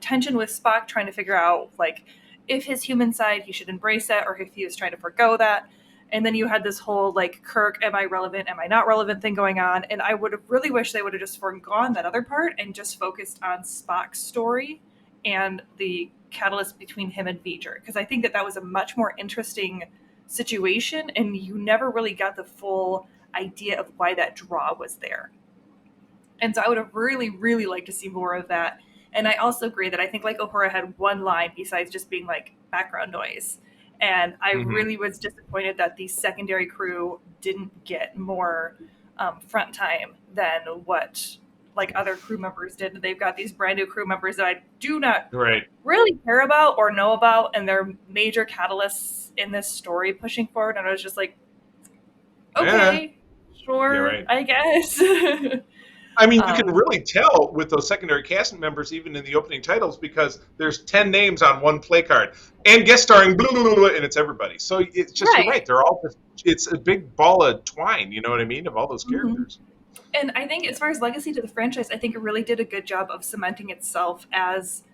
tension with Spock trying to figure out if his human side he should embrace that or if he was trying to forgo that, and then you had this whole Kirk, am I relevant, am I not relevant thing going on, and I would have really wished they would have just forgone that other part and just focused on Spock's story and the catalyst between him and V'ger, because I think that was a much more interesting situation and you never really got the full idea of why that draw was there. And so I would have really, really liked to see more of that. And I also agree that I think Uhura had one line besides just being background noise. And I really was disappointed that the secondary crew didn't get more front time than what other crew members did. And they've got these brand new crew members that I do not really care about or know about. And they're major catalysts in this story pushing forward. And I was just okay, sure, I guess. I mean, you can really tell with those secondary cast members, even in the opening titles, because there's 10 names on one play card and guest starring, blah, blah, blah, blah, and it's everybody. So it's just you're right. They're all it's a big ball of twine. You know what I mean? Of all those characters. And I think as far as legacy to the franchise, I think it really did a good job of cementing itself as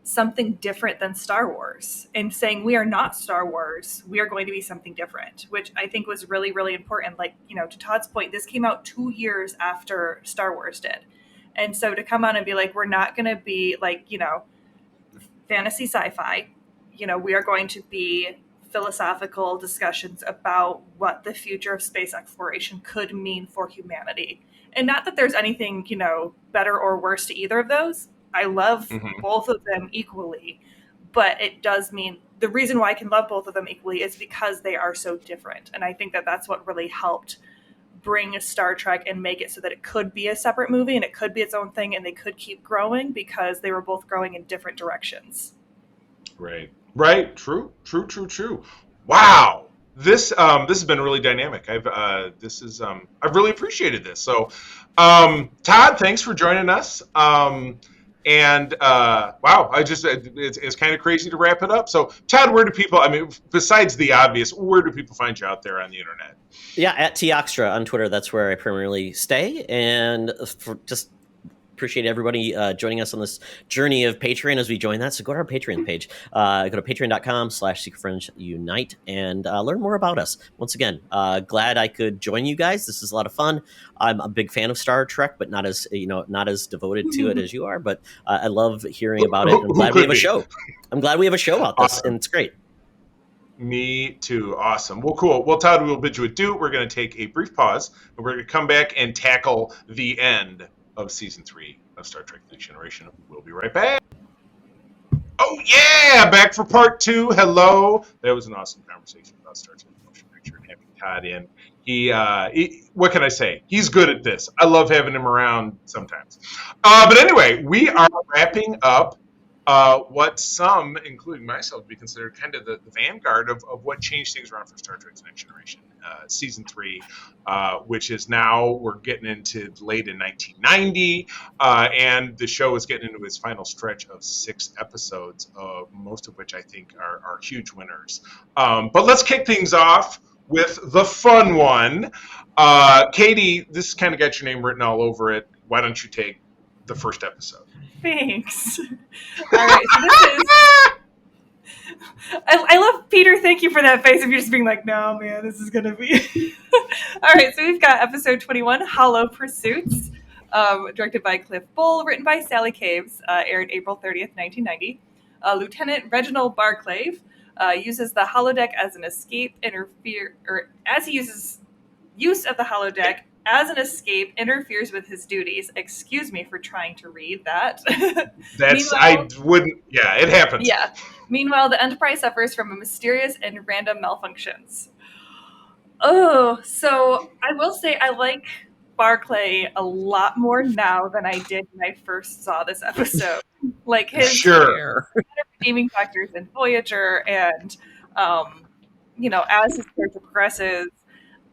something different than Star Wars and saying we are not Star Wars, we are going to be something different, which I think was really, really important. To Todd's point, this came out 2 years after Star Wars did. And so to come on and be we're not going to be fantasy sci-fi, we are going to be philosophical discussions about what the future of space exploration could mean for humanity. And not that there's anything, better or worse to either of those. I love both of them equally, but it does mean the reason why I can love both of them equally is because they are so different. And I think that that's what really helped bring Star Trek and make it so that it could be a separate movie and it could be its own thing and they could keep growing because they were both growing in different directions. Right. True. Wow. this has been really dynamic. I've really appreciated this. So, Todd, thanks for joining us. And wow, it's kind of crazy to wrap it up. So, Todd, where do people? I mean, besides the obvious, where do people find you out there on the internet? Yeah, at Oxtra on Twitter. That's where I primarily stay, and just appreciate everybody joining us on this journey of Patreon as we join that. So go to our Patreon page. Go to patreon.com/secretfriendsunite and learn more about us. Once again, glad I could join you guys. This is a lot of fun. I'm a big fan of Star Trek, but not as devoted to it as you are. But I love hearing about it. I'm glad we have a show. I'm glad we have a show about this, and it's great. Me too. Awesome. Well, cool. Well, Todd, we will bid you adieu. We're going to take a brief pause, and we're going to come back and tackle the end of season 3 of Star Trek: Next Generation. We'll be right back. Oh yeah, back for part 2. Hello. That was an awesome conversation about Star Trek: Motion Picture and having Todd in. He what can I say? He's good at this. I love having him around sometimes. But anyway, we are wrapping up what some, including myself, would be considered kind of the vanguard of what changed things around for Star Trek: Next Generation. Season 3, which is now, we're getting into late in 1990, and the show is getting into its final stretch of 6 episodes, most of which I think are huge winners. But let's kick things off with the fun one. Katie, this kind of got your name written all over it. Why don't you take the first episode? Thanks. All right, so this is... I love Peter. Thank you for that face of you just being like, no, man, this is going to be... All right, so we've got episode 21, Hollow Pursuits, directed by Cliff Bull, written by Sally Caves, aired April 30th, 1990. Lieutenant Reginald Barclay uses the holodeck as an escape as he uses use of the holodeck as an escape interferes with his duties. Excuse me for trying to read that. It happens. Yeah. Meanwhile, the Enterprise suffers from a mysterious and random malfunctions. Oh, so I will say I like Barclay a lot more now than I did when I first saw this episode. Like his redeeming factors in Voyager, and as his character progresses,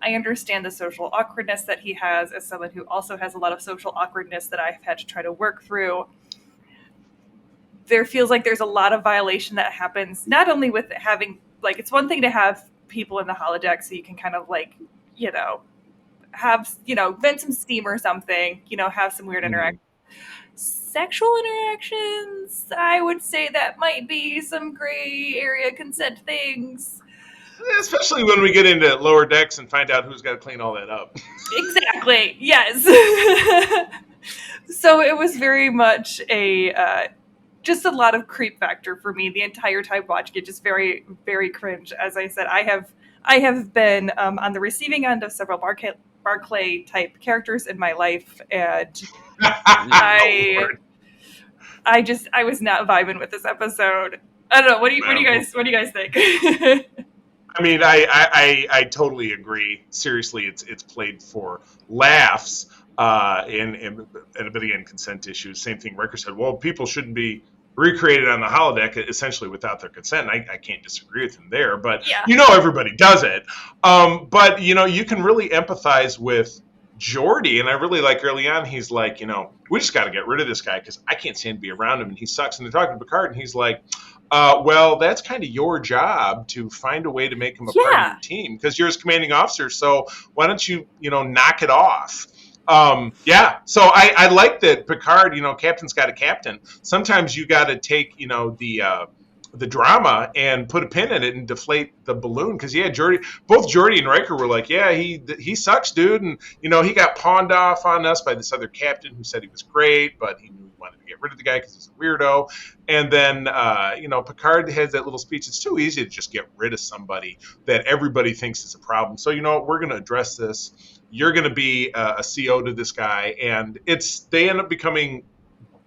I understand the social awkwardness that he has as someone who also has a lot of social awkwardness that I've had to try to work through. There feels like there's a lot of violation that happens, not only with having, like, it's one thing to have people in the holodeck so you can kind of have, vent some steam or something, have some weird interactions. Sexual interactions, I would say that might be some gray area consent things. Especially when we get into lower decks and find out who's got to clean all that up. Exactly. Yes. So it was very much just a lot of creep factor for me the entire time watching it. Just very, very cringe. As I said, I have been on the receiving end of several Barclay type characters in my life, and I was not vibing with this episode. I don't know. What do you guys think? I mean, I totally agree. Seriously, it's played for laughs, and but again, consent issues. Same thing Riker said. Well, people shouldn't be recreated on the holodeck essentially without their consent. I can't disagree with him there, but everybody does it. But you can really empathize with Geordi, and I really like early on. He's like, we just got to get rid of this guy because I can't stand to be around him, and he sucks. And they're talking to Picard, and he's like, well, that's kind of your job to find a way to make him a part of your team because you're his commanding officer. So why don't you, knock it off? So I like that Picard, captain's got a captain. Sometimes you got to take, the drama and put a pin in it and deflate the balloon. Because both Geordi and Riker were like, yeah, he sucks, dude. And, he got pawned off on us by this other captain who said he was great, but he knew he wanted to get rid of the guy because he's a weirdo. And then, Picard has that little speech. It's too easy to just get rid of somebody that everybody thinks is a problem. So, we're going to address this. You're going to be a CO to this guy. And they end up becoming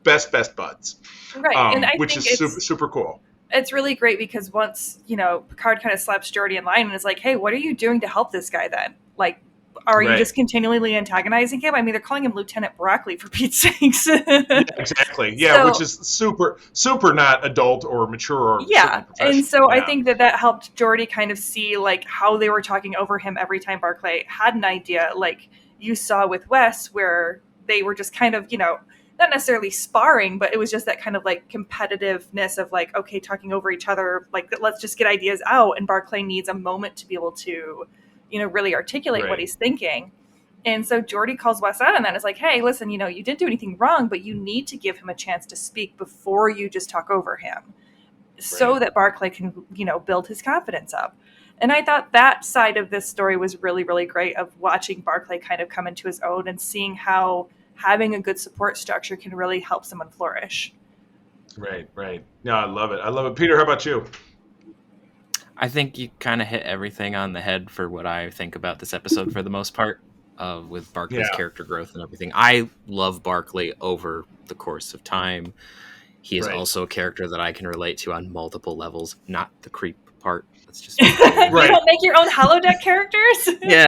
best buds. Right. And I which think is super, super cool. It's really great because once, Picard kind of slaps Geordi in line and is like, hey, what are you doing to help this guy then? Like, are you Right. just continually antagonizing him? I mean, they're calling him Lieutenant Broccoli, for Pete's sakes. Yeah, exactly. Yeah, So- which is super not adult or mature or certainly Yeah, professional. and so I Yeah. think that helped Jordy kind of see like how they were talking over him every time Barclay had an idea, like you saw with Wes, where they were just kind of, not necessarily sparring, but it was just that kind of like competitiveness of like, okay, talking over each other, like let's just get ideas out, and Barclay needs a moment to be able to, really articulate what Right. he's thinking. And so Jordy calls Wes out on that. It's like, hey, listen, you didn't do anything wrong, but you need to give him a chance to speak before you just talk over him, so Right. that Barclay can, build his confidence up. And I thought that side of this story was really, really great, of watching Barclay kind of come into his own and seeing how having a good support structure can really help someone flourish. Right. No, I love it. Peter, how about you? I think you kind of hit everything on the head for what I think about this episode for the most part, with Barclay's Yeah. character growth and everything. I love Barclay over the course of time. He is Right. also a character that I can relate to on multiple levels, not the creep part. That's just You Right. don't make your own holodeck characters? yeah.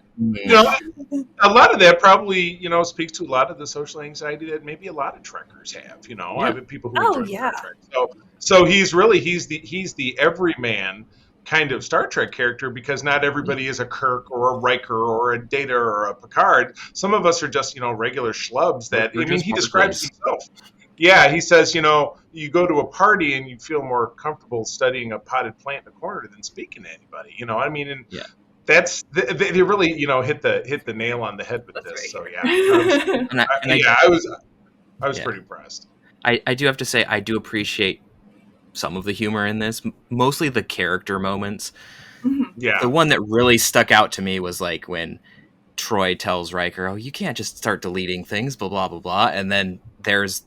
A lot of that probably, speaks to a lot of the social anxiety that maybe a lot of Trekkers have. I mean, people who Oh, enjoy yeah. Star Trek. So he's the everyman kind of Star Trek character, because not everybody is a Kirk or a Riker or a Data or a Picard. Some of us are just regular schlubs that We're just he describes mortals. himself. Yeah, he says, you go to a party and you feel more comfortable studying a potted plant in the corner than speaking to anybody. I mean, and Yeah. that's they really hit the nail on the head with That's this. right. So yeah, I was Yeah. pretty impressed. I do have to say, I do appreciate some of the humor in this, mostly the character moments. Yeah, The one that really stuck out to me was like when Troy tells Riker, "Oh, you can't just start deleting things, blah blah blah blah," and then there's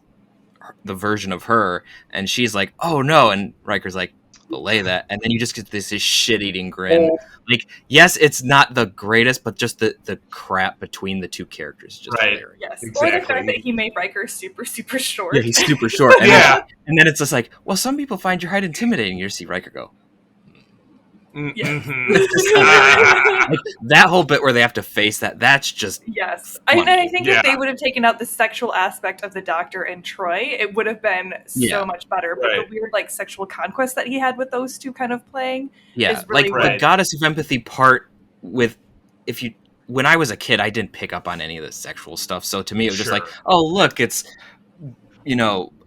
the version of her, and she's like, "Oh no," and Riker's like, "Belay that," and then you just get this shit-eating grin. Like, yes, it's not the greatest, but just the crap between the two characters is just Right. hilarious. Yes. Or the Exactly. fact that he made Riker super, super short. Yeah, he's super short. And Yeah. then it's just like, well, some people find your height intimidating. You just see Riker go. Mhm. Like, that whole bit where they have to face that's just Yes. funny. And I think Yeah. if they would have taken out the sexual aspect of the Doctor and Troy, it would have been Yeah. so much better. But Right. the weird, like, sexual conquest that he had with those two kind of playing. yeah, is really like the right. goddess of empathy part with when I was a kid, I didn't pick up on any of the sexual stuff. So to me, it was just like, Sure. oh, look, it's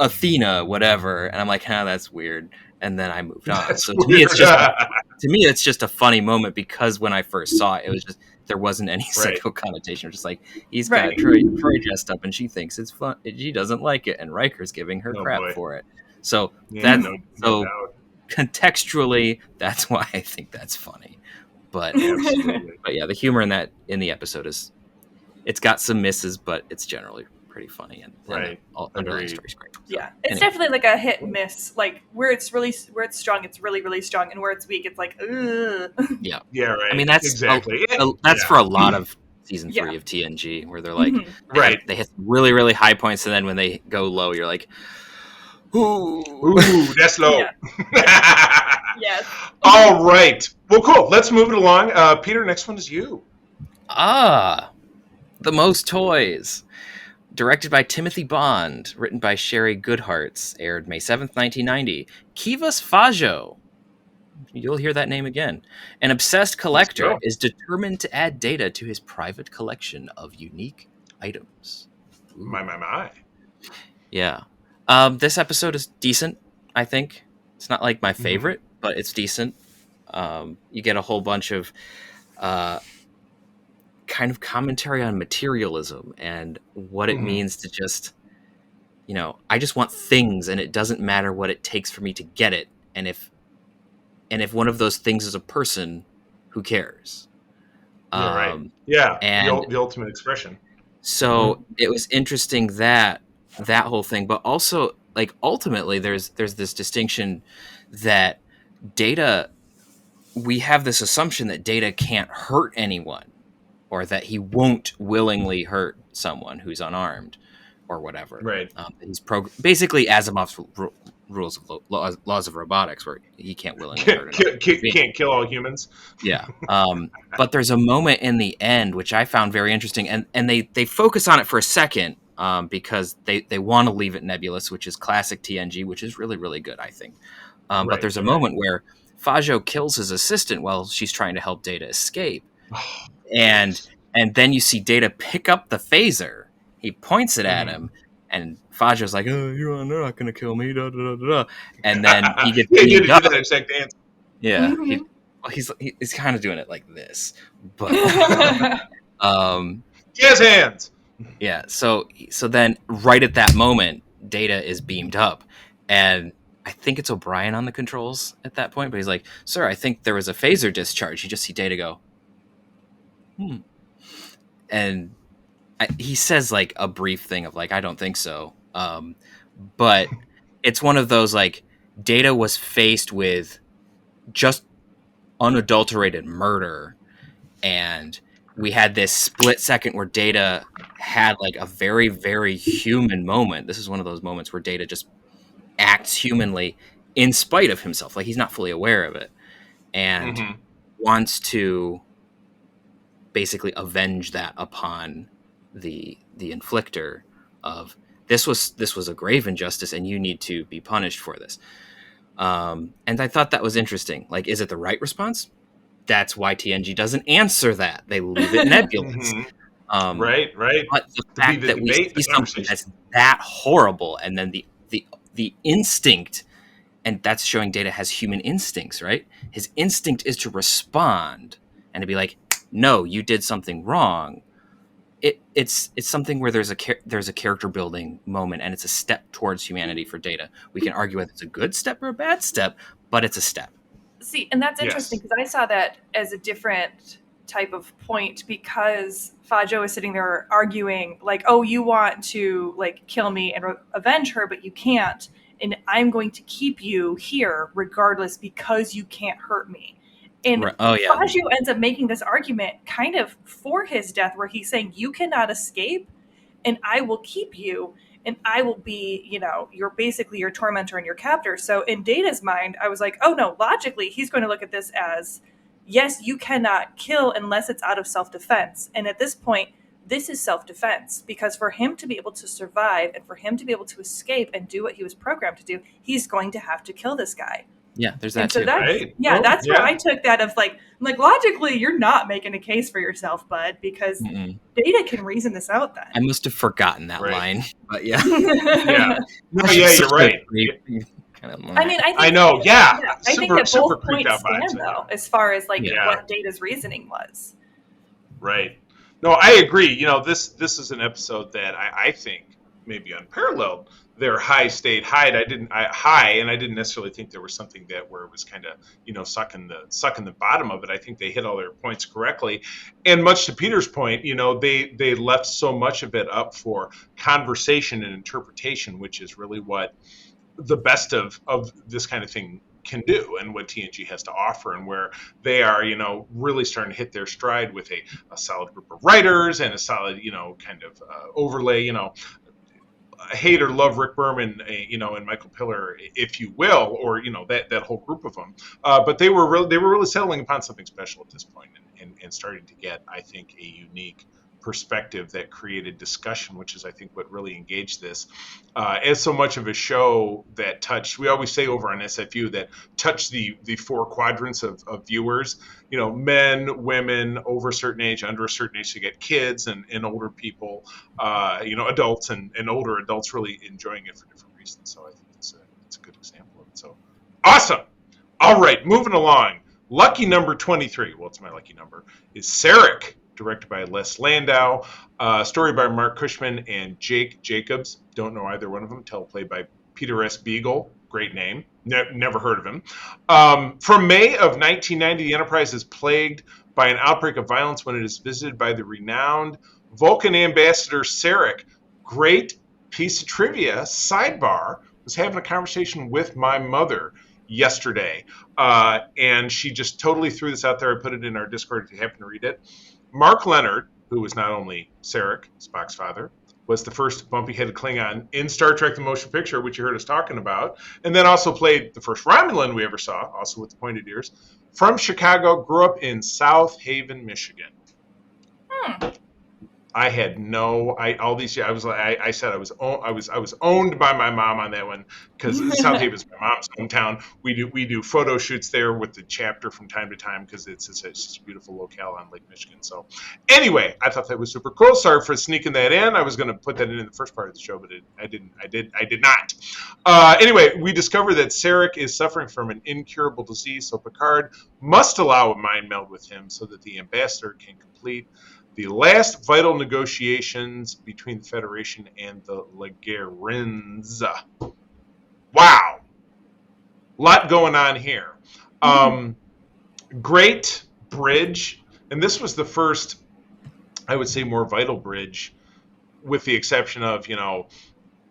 Athena, whatever, and I'm like, that's weird. And then I moved on. That's So to me, weird. it's just a funny moment, because when I first saw it, it was just there wasn't any sexual connotation. It was just like he's got Right. Troy dressed up, and she thinks it's fun. She doesn't like it, and Riker's giving her Oh, crap boy. for it. So Yeah, that's no so doubt. contextually, that's why I think that's funny. But Absolutely. but yeah, the humor in the episode it's got some misses, but it's generally pretty funny, and Right. the underlying Agreed. story's great. So, Yeah. It's anyway. definitely like a hit and miss. Like, where it's strong, it's really, really strong. And where it's weak, it's like, ugh. Yeah, right. I mean, that's exactly. that's Yeah. for a lot of season 3 Yeah. of TNG, where they're like, Mhm. Right. they hit really, really high points, and then when they go low, you're like, ooh. Ooh, that's low. Yes. All right. Well, cool. Let's move it along. Peter, next one is you. The Most Toys. Directed by Timothy Bond, written by Sherry Goodharts, aired May 7th, 1990. Kivas Fajo. You'll hear that name again. An obsessed collector go. is determined to add data to his private collection of unique items. Ooh. My. Yeah. This episode is decent, I think. It's not like my favorite, but it's decent. You get a whole bunch of kind of commentary on materialism and what it means to just, I just want things, and it doesn't matter what it takes for me to get it. And if one of those things is a person, who cares? Yeah, right. Yeah, and the ultimate expression. So it was interesting that whole thing, but also, like, ultimately there's this distinction that Data, we have this assumption that Data can't hurt anyone, or that he won't willingly hurt someone who's unarmed or whatever. Right. He's basically Asimov's rules of laws of robotics where he can't willingly hurt another being. Can't kill all humans. Yeah. But there's a moment in the end which I found very interesting, and they focus on it for a second because they want to leave it nebulous, which is classic TNG, which is really, really good, I think. But there's a moment where Fajo kills his assistant while she's trying to help Data escape. And then you see Data pick up the phaser. He points it at him, and Fajo's like, "Oh, you're not going to kill me." Da, da, da, da. And then he gets beamed up. That exact answer. Yeah, he's kind of doing it like this, but jazz hands. Yeah. So then, right at that moment, Data is beamed up, and I think it's O'Brien on the controls at that point. But he's like, "Sir, I think there was a phaser discharge." You just see Data go, and he says like a brief thing of like, "I don't think so," but it's one of those like Data was faced with just unadulterated murder, and we had this split second where Data had like a very, very human moment. This is one of those moments where Data just acts humanly in spite of himself, like he's not fully aware of it, and wants to basically avenge that upon the inflictor of this was a grave injustice and you need to be punished for this. And I thought that was interesting. Like, is it the right response? That's why TNG doesn't answer that. They leave it nebulous. Right. But the fact that we see something that's that horrible, and then the instinct, and that's showing Data has human instincts, right? His instinct is to respond and to be like, "No, you did something wrong." It's something where there's a character building moment, and it's a step towards humanity for Data. We can argue whether it's a good step or a bad step, but it's a step. See, and that's interesting because I saw that as a different type of point, because Fajo is sitting there arguing like, "Oh, you want to like kill me and avenge her, but you can't, and I'm going to keep you here regardless because you can't hurt me." And Fajo ends up making this argument kind of for his death, where he's saying, "You cannot escape, and I will keep you, and I will be, you're basically your tormentor and your captor." So in Data's mind, I was like, oh no, logically, he's going to look at this as, yes, you cannot kill unless it's out of self-defense. And at this point, this is self-defense, because for him to be able to survive and for him to be able to escape and do what he was programmed to do, he's going to have to kill this guy. Yeah, there's that too. Right? That's where I took that of like, logically, you're not making a case for yourself, bud, because Data can reason this out then. I must have forgotten that line, but yeah. Yeah. No, you're right. I mean, I know, yeah. I think that both points stand, though, as far as like what Data's reasoning was. Right. No, I agree. This is an episode that I think maybe unparalleled. Their high stayed high. I didn't necessarily think there was something where it was kind of sucking the bottom of it. I think they hit all their points correctly, and much to Peter's point, they left so much of it up for conversation and interpretation, which is really what the best of this kind of thing can do, and what TNG has to offer, and where they are, really starting to hit their stride with a solid group of writers and a solid, kind of overlay, hate or love Rick Berman, and Michael Piller, if you will, or that whole group of them. But they were really settling upon something special at this point, and starting to get, I think, a unique perspective that created discussion, which is, I think, what really engaged this. As so much of a show that touched, we always say over on SFU, that touched the four quadrants of viewers, men, women, over a certain age, under a certain age, to get kids and older people, adults and older adults really enjoying it for different reasons. So I think it's a good example of it. So awesome. All right, moving along. Lucky number 23, well, it's my lucky number, is Sarek, directed by Les Landau, story by Mark Cushman and Jake Jacobs. Don't know either one of them. Teleplay by Peter S. Beagle. Great name. Never heard of him. From May of 1990, the Enterprise is plagued by an outbreak of violence when it is visited by the renowned Vulcan ambassador Sarek. Great piece of trivia. Sidebar, was having a conversation with my mother yesterday, and she just totally threw this out there. I put it in our Discord if you happen to read it. Mark Leonard, who was not only Sarek, Spock's father, was the first bumpy-headed Klingon in Star Trek: The Motion Picture, which you heard us talking about, and then also played the first Romulan we ever saw, also with the pointed ears. From Chicago, grew up in South Haven, Michigan. I had all these years. I was like, I said I was owned by my mom on that one because South Haven's my mom's hometown. We do photo shoots there with the chapter from time to time because it's such a beautiful locale on Lake Michigan. So anyway, I thought that was super cool. Sorry for sneaking that in. I was going to put that in the first part of the show, but I didn't. I did not. Anyway, we discover that Sarek is suffering from an incurable disease, so Picard must allow a mind meld with him so that the ambassador can complete the last vital negotiations between the Federation and the Lagerins. Wow. A lot going on here. Great bridge. And this was the first, I would say, more vital bridge, with the exception of,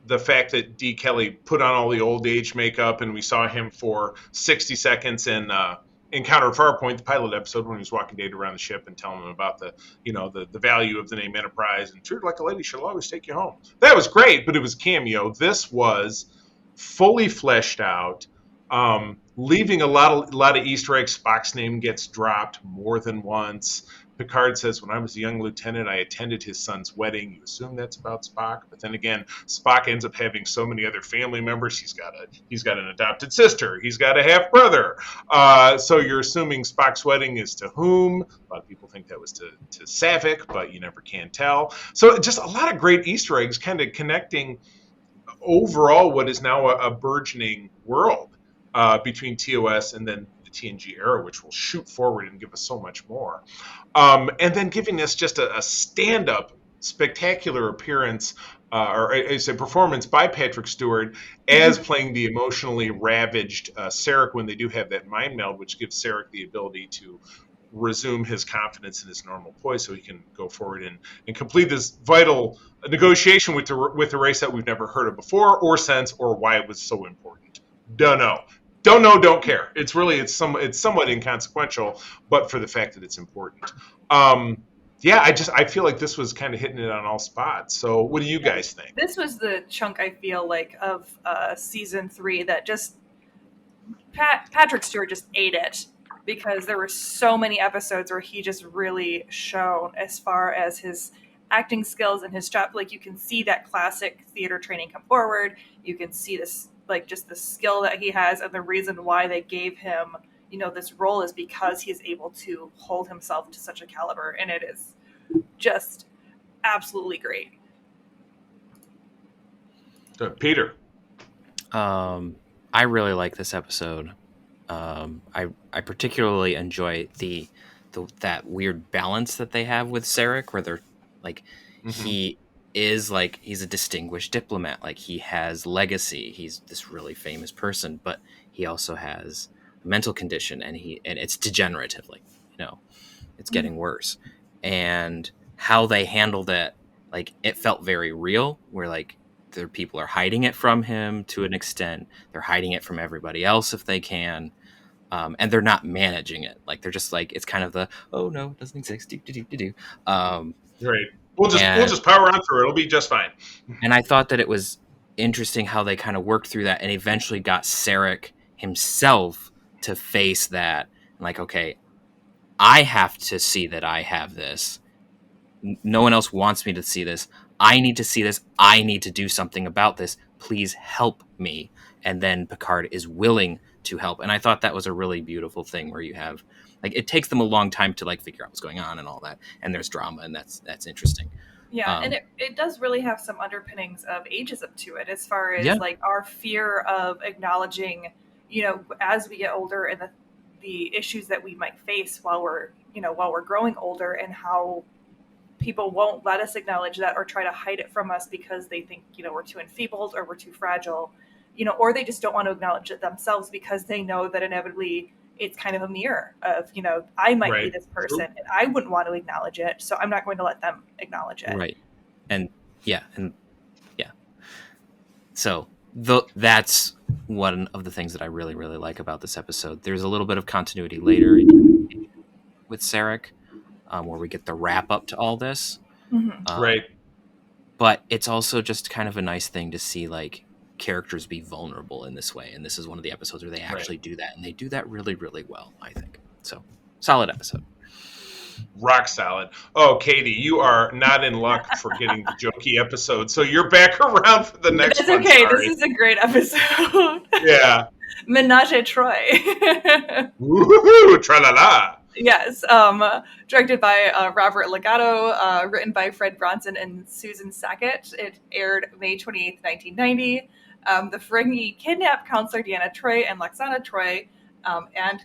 the fact that D. Kelly put on all the old age makeup and we saw him for 60 seconds in Encounter at Farpoint, the pilot episode, when he was walking Data around the ship and telling him about the value of the name Enterprise and treat her like a lady, she'll always take you home. That was great, but it was cameo. This was fully fleshed out, leaving a lot of Easter eggs. Spock's name gets dropped more than once. Picard says, when I was a young lieutenant, I attended his son's wedding. You assume that's about Spock, but then again, Spock ends up having so many other family members. He's got an adopted sister. He's got a half brother. So you're assuming Spock's wedding is to whom? A lot of people think that was to Savick, but you never can tell. So just a lot of great Easter eggs, kind of connecting overall what is now a burgeoning world between TOS and then TNG era, which will shoot forward and give us so much more. And then giving us just a stand-up, spectacular appearance, or I say performance by Patrick Stewart as playing the emotionally ravaged Sarek when they do have that mind meld, which gives Sarek the ability to resume his confidence in his normal poise so he can go forward and complete this vital negotiation with the race that we've never heard of before or since, or why it was so important. Don't know, don't care. It's somewhat inconsequential, but for the fact that it's important. I feel like this was kind of hitting it on all spots. So what do you guys think? This was the chunk, I feel like, of season 3 that just Patrick Stewart just ate it, because there were so many episodes where he just really shone as far as his acting skills and his job. Like, you can see that classic theater training come forward. You can see this, like, just the skill that he has, and the reason why they gave him, this role is because he's able to hold himself to such a caliber, and it is just absolutely great. Peter. I really like this episode. I particularly enjoy that weird balance that they have with Sarek, where they're like, he's a distinguished diplomat. Like, he has legacy. He's this really famous person, but he also has a mental condition, and it's degenerative. Like, it's getting worse. And how they handle that, like, it felt very real, where like their people are hiding it from him to an extent. They're hiding it from everybody else if they can. And they're not managing it. Like, they're just like, it's kind of the, oh no, it doesn't exist. Right. We'll just power on through it. It'll be just fine. And I thought that it was interesting how they kind of worked through that and eventually got Sarek himself to face that. Like, okay, I have to see that I have this. No one else wants me to see this. I need to see this. I need to do something about this. Please help me. And then Picard is willing to help. And I thought that was a really beautiful thing, where you have, like, it takes them a long time to like figure out what's going on and all that. And there's drama, and that's interesting. Yeah, and it does really have some underpinnings of ageism to it, as far as like our fear of acknowledging, as we get older, and the issues that we might face while we're growing older, and how people won't let us acknowledge that or try to hide it from us because they think, we're too enfeebled or we're too fragile, or they just don't want to acknowledge it themselves because they know that inevitably it's kind of a mirror of, I might be this person and I wouldn't want to acknowledge it, so I'm not going to let them acknowledge it. Right. And yeah. So that's one of the things that I really, really like about this episode. There's a little bit of continuity later with Sarek, where we get the wrap up to all this. Right. but it's also just kind of a nice thing to see like characters be vulnerable in this way, and this is one of the episodes where they actually do that, and they do that really, really well, I think. So, solid episode. Rock solid. Oh, Katie, you are not in luck for getting the jokey episode, so you're back around for the next one. It's okay. Sorry. This is a great episode. Yeah. Menage a Troy. Woohoo! Tra-la-la. Yes. Directed by Robert Legato, written by Fred Bronson and Susan Sackett. It aired May 28th, 1990. The Ferengi kidnap Counselor Deanna Troi and Lwaxana Troi, and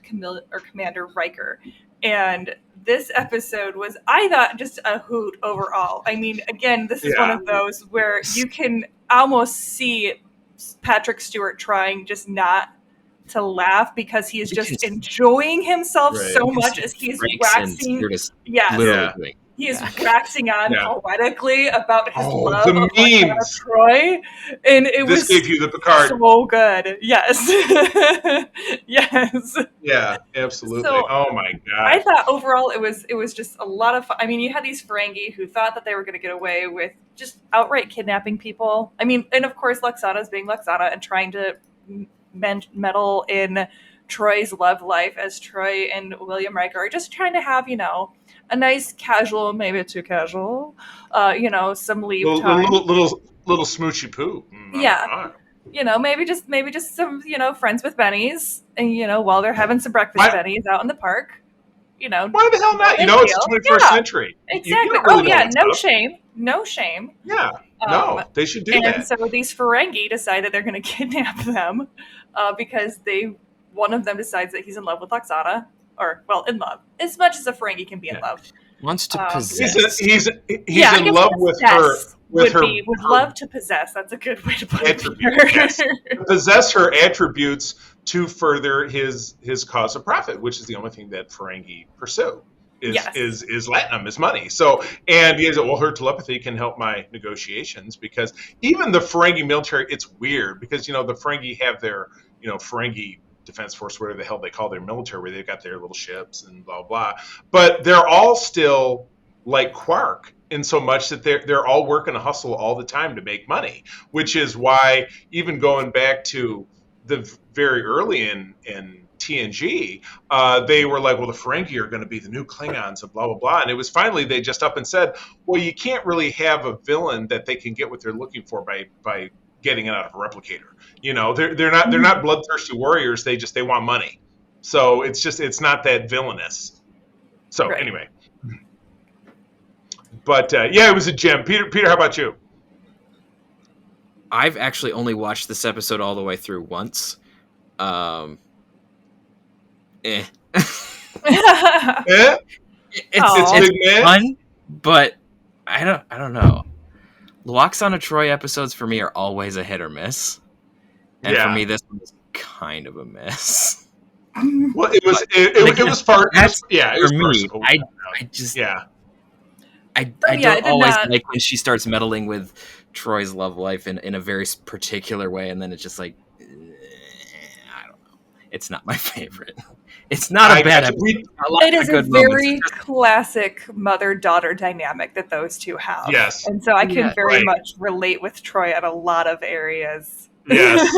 Commander Riker. And this episode was, I thought, just a hoot overall. I mean, again, this is one of those where you can almost see Patrick Stewart trying just not to laugh because he is just enjoying himself so much as he's waxing. He is waxing on poetically about his love of Lwaxana Troi, and this gave you the Picard. So good, yes, yes, yeah, absolutely. So, oh my god! I thought overall it was just a lot of fun. I mean, you had these Ferengi who thought that they were going to get away with just outright kidnapping people. I mean, and of course, Lwaxana's being Lwaxana and trying to meddle in Troy's love life as Troi and William Riker are just trying to have, a nice casual, maybe too casual, some leave time. Little smoochy poo. Yeah. Maybe just some, friends with bennies, and, while they're having some breakfast bennies out in the park, Why the hell not? It's the 21st century. Exactly. No shame. Yeah. No, they should do that. And so these Ferengi decide that they're going to kidnap them because one of them decides that he's in love with Lwaxana, or, in love, as much as a Ferengi can be in love. Wants to possess. He's in love with her. Would love to possess. That's a good way to put it. Yes. Possess her attributes to further his cause of profit, which is the only thing that Ferengi pursue. Is latinum, is money. So, and he said, well, her telepathy can help my negotiations, because even the Ferengi military, it's weird because, the Ferengi have their, Ferengi Defense Force, whatever the hell they call their military, where they've got their little ships and blah, blah. But they're all still like Quark in so much that they're all working a hustle all the time to make money, which is why even going back to the very early in TNG, they were like, well, the Ferengi are going to be the new Klingons and blah, blah, blah. And it was finally they just up and said, well, you can't really have a villain that they can get what they're looking for by getting it out of a replicator. They're not bloodthirsty warriors. They want money. So it's not that villainous. So anyway, but it was a gem. Peter, how about you? I've actually only watched this episode all the way through once. It's fun, but I don't know. Lwaxana Troi episodes for me are always a hit or miss, and for me this one was kind of a miss. Well, it was part. It was personal. I don't always like when she starts meddling with Troy's love life in a very particular way, and then it's just like, I don't know. It's not my favorite. It's not a bad episode. It is a very classic mother-daughter dynamic that those two have. Yes. And so I can very much relate with Troi at a lot of areas. Yes,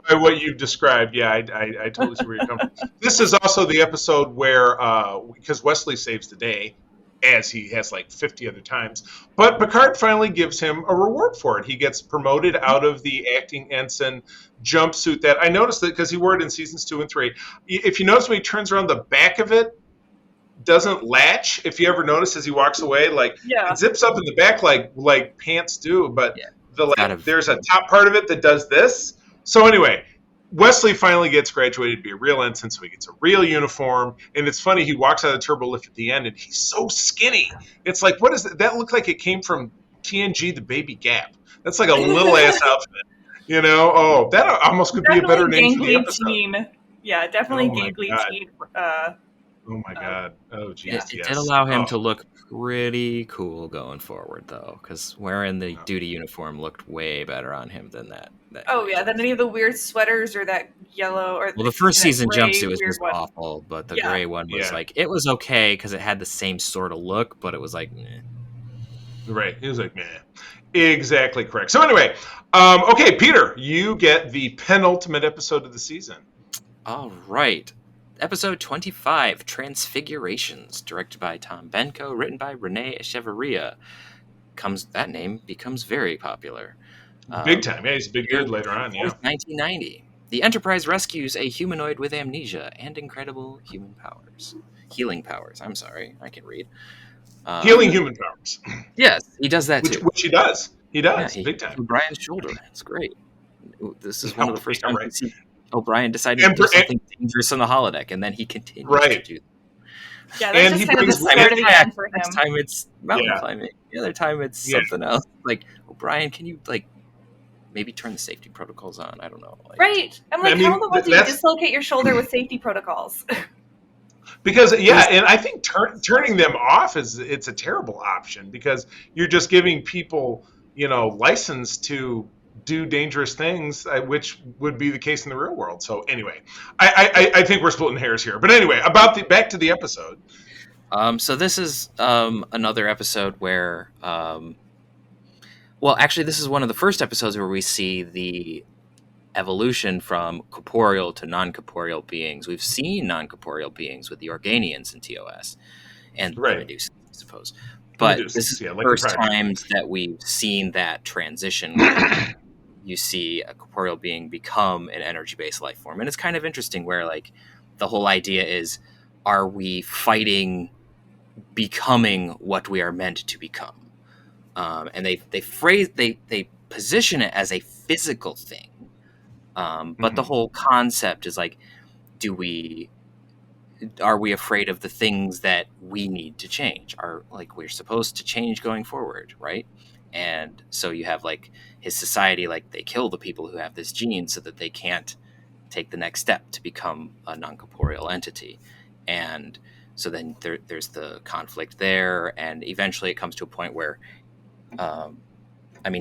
by what you've described, I totally see where you're coming from. This is also the episode where, because Wesley saves the day, as he has like 50 other times, but Picard finally gives him a reward for it. He gets promoted out of the acting ensign jumpsuit that I noticed that because he wore it in seasons 2 and 3. If you notice when he turns around, the back of it doesn't latch. If you ever notice as he walks away, it zips up in the back like pants do, but there's a top part of it that does this. So anyway, Wesley finally gets graduated to be a real ensign, so he gets a real uniform. And it's funny, he walks out of the turbo lift at the end, and he's so skinny. It's like, what is that? That looked like it came from TNG, the Baby Gap. That's like a little-ass outfit. That almost could be a better name for the episode. Teen. Yeah, definitely gangly teen. Oh, my God. Oh, jeez. It did allow him to look pretty cool going forward, though, because wearing the duty uniform looked way better on him than that. Than any of the weird sweaters or that yellow or the first season jumpsuit was just awful, but the gray one was it was okay because it had the same sort of look, but it was like, meh. Right. He was like, meh. Exactly correct. So anyway, okay, Peter, you get the penultimate episode of the season. All right. Episode 25, Transfigurations, directed by Tom Benko, written by Renee Echeverria. That name becomes very popular. Big time. Yeah, he's a big dude later on, yeah. 1990. The Enterprise rescues a humanoid with amnesia and incredible human powers. Healing powers. I'm sorry, I can read. Healing human powers. Yes, he does that too. Which he does. He does, Yeah, big time. O'Brien's shoulder. It's great. This is one of the first times right. we see O'Brien decided to do something dangerous on the holodeck, and then he continues to do that. Yeah, that's just kind of the start of the end for him. Next time it's mountain climbing. The other time it's something else. Like, O'Brien, can you, like, maybe turn the safety protocols on? I don't know. Like, right. I'm like, how in the world do you dislocate your shoulder with safety protocols? Because, and I think turning them off it's a terrible option because you're just giving people, license to do dangerous things, which would be the case in the real world. So anyway, I think we're splitting hairs here. But anyway, back to the episode. So this is another episode where, actually, this is one of the first episodes where we see the evolution from corporeal to non-corporeal beings. We've seen non-corporeal beings with the Organians in TOS and the Medusa, I suppose. But this is the first time that we've seen that transition where you see a corporeal being become an energy-based life form. And it's kind of interesting where, like, the whole idea is, are we fighting becoming what we are meant to become? And they position it as a physical thing. But the whole concept is like, are we afraid of the things that we need to change? We're supposed to change going forward, right? And so you have like his society, like they kill the people who have this gene so that they can't take the next step to become a non-corporeal entity. And so then there's the conflict there, and eventually it comes to a point where,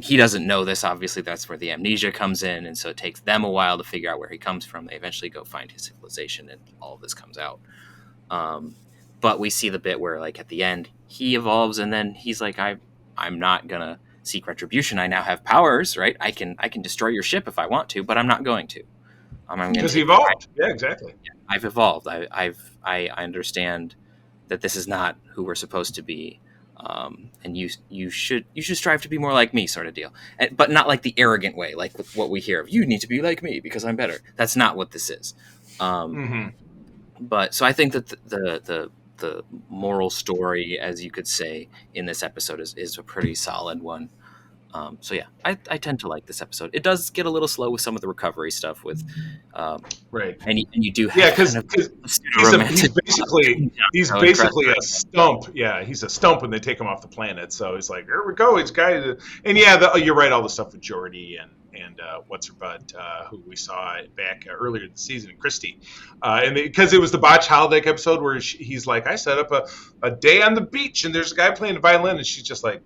he doesn't know this, obviously. That's where the amnesia comes in, and so it takes them a while to figure out where he comes from. They eventually go find his civilization, and all of this comes out. But we see the bit where, like, at the end, he evolves, and then he's like, I'm not gonna seek retribution. I now have powers, right? I can destroy your ship if I want to, but I'm not going to. Because he evolved. Yeah, exactly. Yeah, I've evolved. I understand that this is not who we're supposed to be. And you should strive to be more like me, sort of deal, but not like the arrogant way, like what we hear of. You need to be like me because I'm better. That's not what this is. But so I think that the moral story, as you could say, in this episode is a pretty solid one. So yeah, I tend to like this episode. It does get a little slow with some of the recovery stuff with, right. And you do have because he's basically a stump. Yeah, he's a stump when they take him off the planet. So he's like, here we go. He's guy. And you're right. All the stuff with Geordi and what's her butt, who we saw back earlier this season, Christy, and because it was the botch holodeck episode where he's like, I set up a day on the beach and there's a guy playing the violin and she's just like.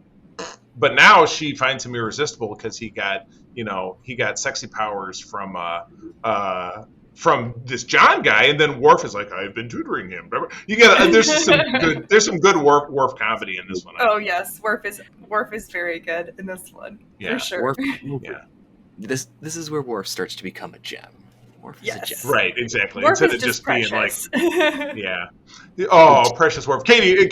But now she finds him irresistible because he got sexy powers from this John guy, and then Worf is like, I've been tutoring him. There's some good Worf comedy in this one. Oh yes, Worf is very good in this one for sure. Worf, this is where Worf starts to become a gem. Worf is a gem. Right, exactly. Worf Instead is of just precious. being like, oh, precious Worf. Katie,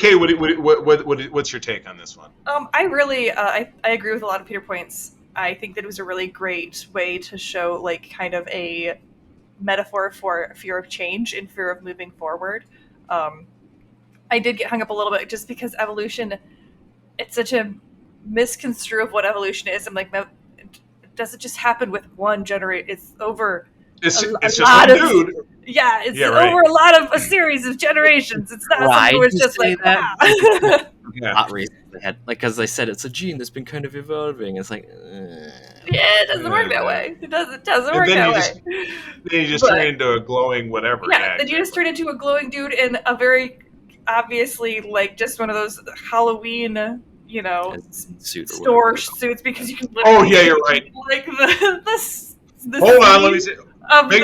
what's your take on this one? I really, I agree with a lot of Peter points. I think that it was a really great way to show, like, kind of a metaphor for fear of change and fear of moving forward. I did get hung up a little bit just because evolution, it's such a misconstrue of what evolution is. I'm like, does it just happen with one generation? It's over. It's just one dude. Yeah, it's over a lot of a series of generations. It's not something where it's just like that. Not reason they had, like, because they said it's a gene that's been kind of evolving. It's like, it doesn't work that way. It doesn't work that way. Then you just turn into a glowing whatever. Yeah, then you just turn into a glowing dude in a very obviously, like, just one of those Halloween, store suits, because you can literally. Oh yeah, you're right. Like the hold on, let me see.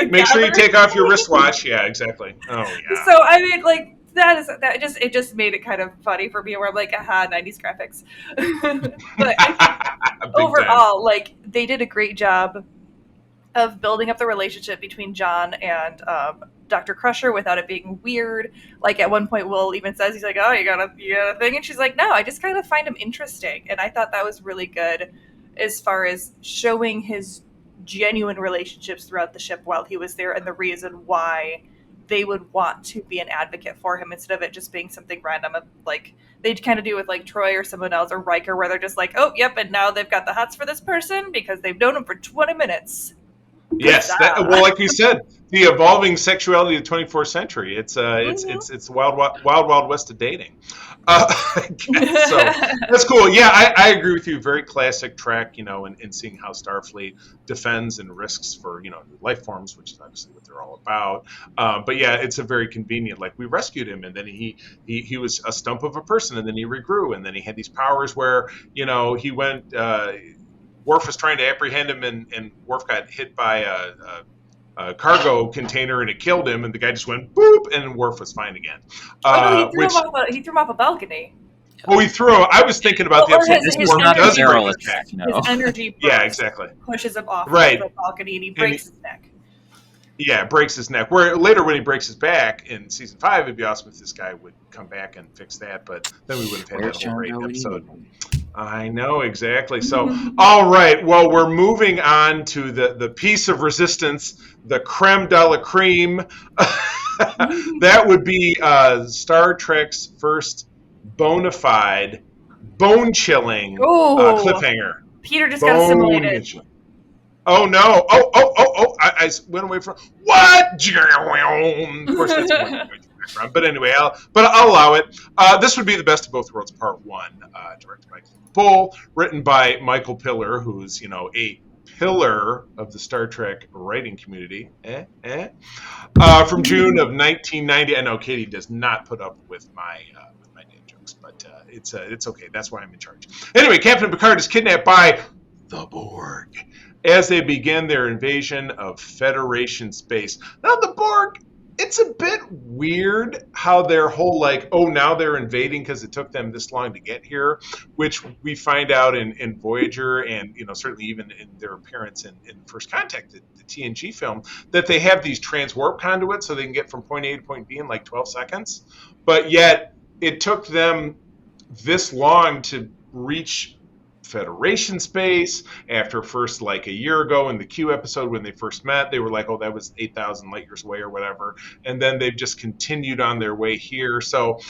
Make sure you take off your wristwatch. Yeah, exactly. Oh yeah. So I mean, like, it just made it kind of funny for me, where I'm like, aha, 90s graphics. But I think Big overall, like, they did a great job of building up the relationship between John and Dr. Crusher without it being weird. Like, at one point, Will even says, he's like, oh, you got a thing? And she's like, no, I just kind of find him interesting. And I thought that was really good as far as showing his genuine relationships throughout the ship while he was there, and the reason why they would want to be an advocate for him instead of it just being something random, like they'd kind of do with like Troy or someone else, or Riker, where they're just like, oh, yep, and now they've got the hots for this person because they've known him for 20 minutes. Yes, well, like you said, the evolving sexuality of the 24th century. It's it's wild west of dating. I guess. So that's cool. Yeah, I agree with you. Very classic Trek, and seeing how Starfleet defends and risks for new life forms, which is obviously what they're all about. But yeah, it's a very convenient. Like, we rescued him, and then he was a stump of a person, and then he regrew, and then he had these powers where he went. Worf was trying to apprehend him, and Worf got hit by a cargo container, and it killed him, and the guy just went boop, and Worf was fine again. He threw him off a balcony. Well, he threw him. I was thinking about the episode. His Worf does barrel break his attack, neck. His energy Yeah, exactly. pushes him off Right. the balcony, and he breaks his neck. Yeah, breaks his neck. Where later, when he breaks his back in season 5, it'd be awesome if this guy would come back and fix that, but then we would have had that whole great episode. I know, exactly. So, all right. Well, we're moving on to the piece of resistance, the creme de la creme. That would be Star Trek's first bona fide, bone-chilling cliffhanger. Peter just got assimilated. Oh, no. Oh. I went away from... What? Of course, that's going background. But anyway, I'll allow it. This would be The Best of Both Worlds, Part 1, directed by Bull, written by Michael Piller, who's, a pillar of the Star Trek writing community. From June of 1990. I know Katie does not put up with my dad jokes, but it's okay. That's why I'm in charge. Anyway, Captain Picard is kidnapped by the Borg as they begin their invasion of Federation space. Now, the Borg, it's a bit weird how their whole, now they're invading because it took them this long to get here, which we find out in Voyager, and, certainly even in their appearance in First Contact, the TNG film, that they have these transwarp conduits so they can get from point A to point B in 12 seconds. But yet, it took them this long to reach Federation space. After first, a year ago in the Q episode when they first met, they were like, oh, that was 8,000 light years away or whatever, and then they've just continued on their way here. So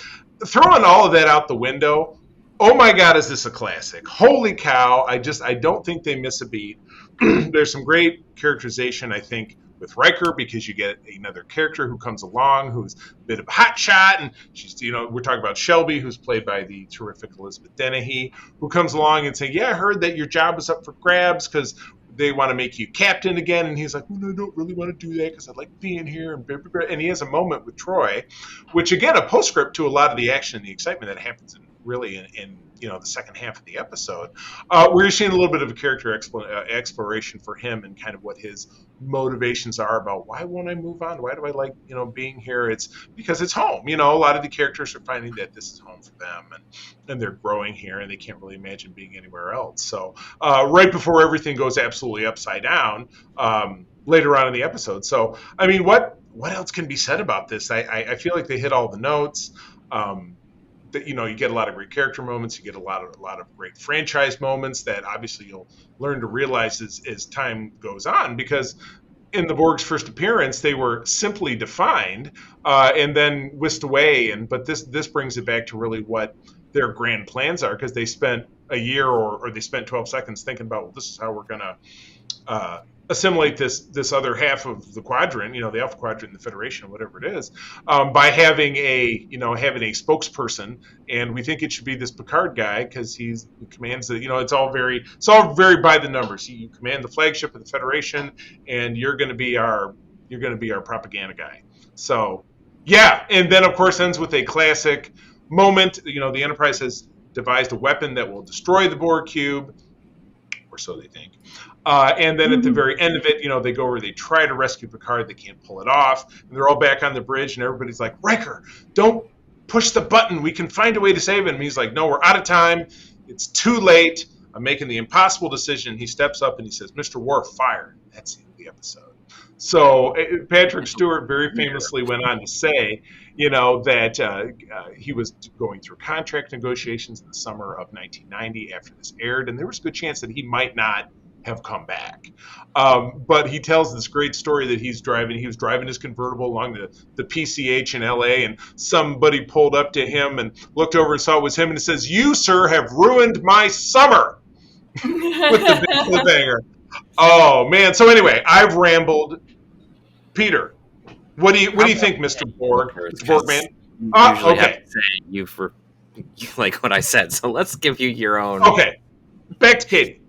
throwing all of that out the window, oh my god, is this a classic. Holy cow. I don't think they miss a beat. There's some great characterization, I think, with Riker, because you get another character who comes along who's a bit of a hot shot, and she's, we're talking about Shelby, who's played by the terrific Elizabeth Dennehy, who comes along and saying, yeah, I heard that your job is up for grabs because they want to make you captain again. And he's like, well, no, I don't really want to do that because I like being here, and blah, blah, blah. And he has a moment with Troy, which, again, a postscript to a lot of the action and the excitement that happens in the second half of the episode, we're seeing a little bit of a character exploration for him and kind of what his motivations are about why won't I move on? Why do I like, being here? It's because it's home. A lot of the characters are finding that this is home for them, and they're growing here, and they can't really imagine being anywhere else. So right before everything goes absolutely upside down, later on in the episode. So, I mean, what else can be said about this? I feel like they hit all the notes. That, you get a lot of great character moments, you get a lot of great franchise moments that obviously you'll learn to realize as time goes on, because in the Borg's first appearance they were simply defined and then whisked away, but this brings it back to really what their grand plans are, because they spent a year or they spent 12 seconds thinking about, well, this is how we're going to assimilate this other half of the quadrant, the Alpha Quadrant in the Federation, or whatever it is, by having a spokesperson, and we think it should be this Picard guy because he commands the, it's all very by the numbers. You command the flagship of the Federation, and you're going to be our propaganda guy. So yeah, and then of course ends with a classic moment. The Enterprise has devised a weapon that will destroy the Borg cube. or so they think. And then at the very end of it, they go where they try to rescue Picard. They can't pull it off. And they're all back on the bridge, and everybody's like, Riker, don't push the button. We can find a way to save him. And he's like, no, we're out of time. It's too late. I'm making the impossible decision. He steps up and he says, Mr. Worf, fire. That's the end of the episode. So Patrick Stewart very famously went on to say, that he was going through contract negotiations in the summer of 1990 after this aired, and there was a good chance that he might not have come back. But he tells this great story that he was driving his convertible along the PCH in LA, and somebody pulled up to him and looked over and saw it was him, and it says, "You, sir, have ruined my summer," with the big cliffhanger. Oh man! So anyway, I've rambled. Peter, what do you think, Mr. Borg? Borgman? Usually Okay. have to say you for like what I said. So let's give you your own. Okay. Back to Katie.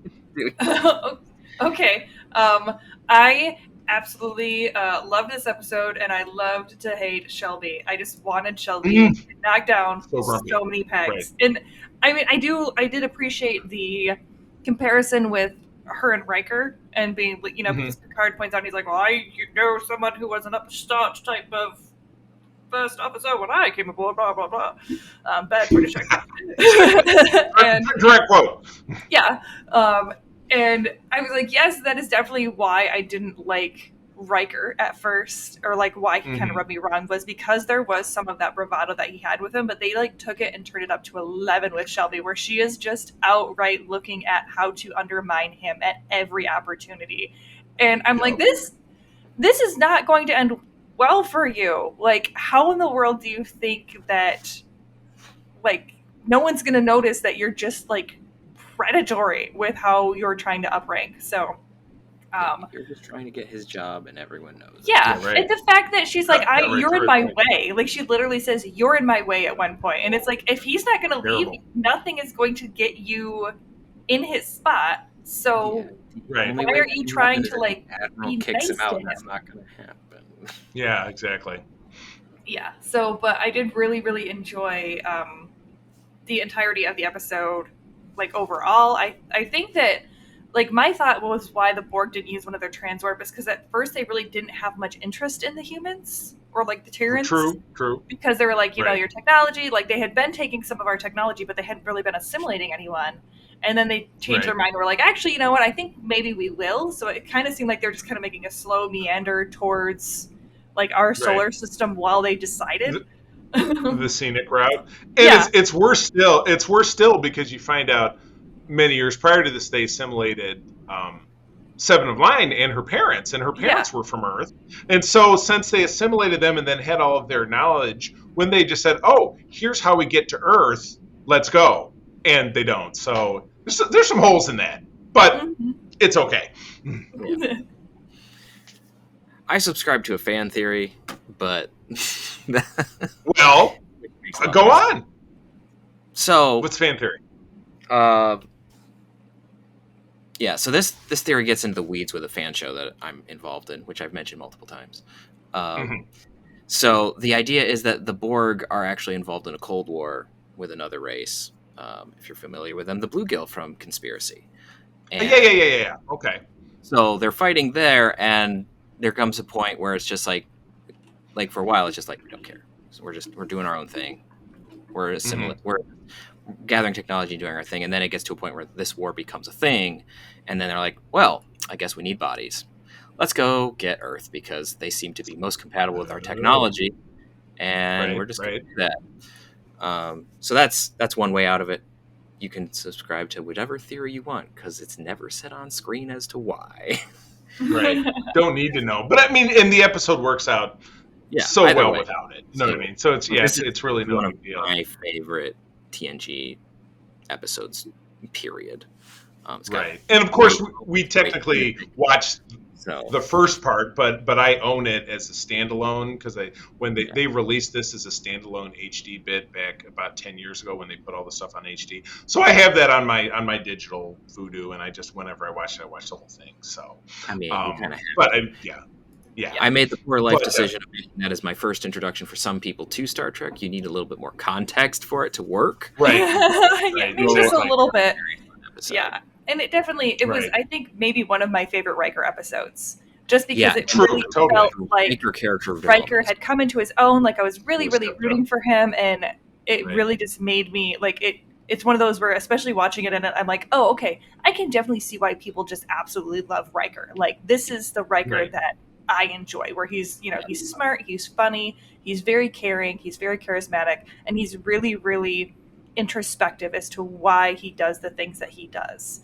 Okay. I absolutely loved this episode, and I loved to hate Shelby. I just wanted Shelby to knock down so many pegs. Right. And I mean, I did appreciate the comparison with her and Riker, and being, because Picard points out, he's like, well, I know someone who was an upstart type of first officer when I came aboard, blah, blah, blah. Bad British accent. And, direct quote. yeah. And I was like, yes, that is definitely why I didn't like Riker at first, or like why he kind of rubbed me wrong, was because there was some of that bravado that he had with him, but they like took it and turned it up to 11 with Shelby, where she is just outright looking at how to undermine him at every opportunity. And I'm like, this is not going to end well for you. Like, how in the world do you think that, like, no one's going to notice that you're just like predatory with how you're trying to uprank? So you're just trying to get his job, and everyone knows. Yeah, right. and the fact that she's like, "You're in my right. way," like she literally says, "You're in my way" at one point, and it's like, if he's not going to leave, nothing is going to get you in his spot. So Right. why are you trying to like Admiral be kicks nice him out, to and that's him? not going to happen. Yeah, exactly. Yeah. So, but I did really, really enjoy the entirety of the episode. Like overall, I think that. Like, my thought was why the Borg didn't use one of their transwarp is because at first they really didn't have much interest in the humans or, like, the Tyrants. True. Because they were like, Right. your technology, like, they had been taking some of our technology, but they hadn't really been assimilating anyone. And then they changed their mind and were like, actually, you know what, I think maybe we will. So it kind of seemed like they were just kind of making a slow meander towards, like, our solar system while they decided. The scenic route. And it's worse still. It's worse still because you find out many years prior to this, they assimilated Seven of Nine and her parents were from Earth. And so since they assimilated them and then had all of their knowledge, when they just said, oh, here's how we get to Earth, let's go. And they don't. So there's some holes in that, but it's okay. I subscribe to a fan theory, but Well, go on. So What's fan theory? Yeah, so this theory gets into the weeds with a fan show that I'm involved in, which I've mentioned multiple times. So the idea is that the Borg are actually involved in a Cold War with another race. If you're familiar with them, the Bluegill from Conspiracy. And Yeah. Okay. so they're fighting there, and there comes a point where it's just like for a while, it's just like, we don't care. So we're doing our own thing. We're gathering technology and doing our thing, and then it gets to a point where this war becomes a thing, and then they're like, well, I guess we need bodies. Let's go get Earth because they seem to be most compatible with our technology, and we're just going to do that. So that's one way out of it. You can subscribe to whatever theory you want because it's never said on screen as to why. Right. Don't need to know. But I mean, and the episode works out so well without it. You know what I mean? So it's really no big deal. My favorite TNG episodes, period. Right. And of course, we technically watched the first part, but I own it as a standalone because when they released this as a standalone HD bit back about 10 years ago when they put all the stuff on HD. So I have that on my digital Voodoo, and I just, whenever I watch it, I watch the whole thing. So I mean, yeah. I made the poor life decision of making that as my first introduction for some people to Star Trek. You need a little bit more context for it to work. Right. Maybe just a little bit. Episode. Yeah. And it was, Right. I think, maybe one of my favorite Riker episodes. Just because Yeah, it true, really totally. felt like Riker character Riker development. had come into his own. Like I was really, Really really stepped rooting up. for him, and it Right. really just made me like it. It's one of those where, especially watching it, and I'm like, oh, okay, I can definitely see why people just absolutely love Riker. Like this is the Riker Right. that I enjoy, where he's, he's smart, he's funny, he's very caring, he's very charismatic, and he's really, really introspective as to why he does the things that he does.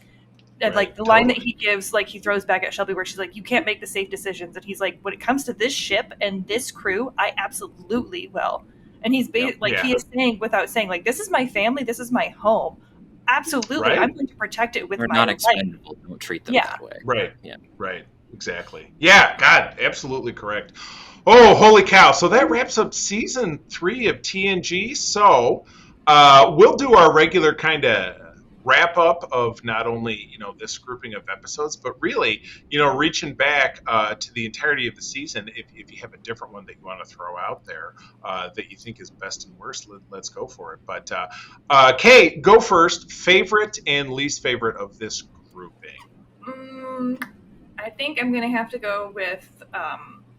And Right, like the line that totally. he gives, like he throws back at Shelby, where she's like, "You can't make the safe decisions," and he's like, "When it comes to this ship and this crew, I absolutely will." And he's like, Yeah. he is saying without saying, like, "This is my family, this is my home. Absolutely, Right. I'm going to protect it with They're my not life." expendable. Don't treat them Yeah. that way. Right. Yeah. Right. Exactly. Yeah. God, absolutely correct. Oh, holy cow! So that wraps up season 3 of TNG. So we'll do our regular kind of wrap up of not only this grouping of episodes, but really reaching back to the entirety of the season. If you have a different one that you want to throw out there that you think is best and worst, let's go for it. But Kay, go first. Favorite and least favorite of this grouping? I think I'm going to have to go with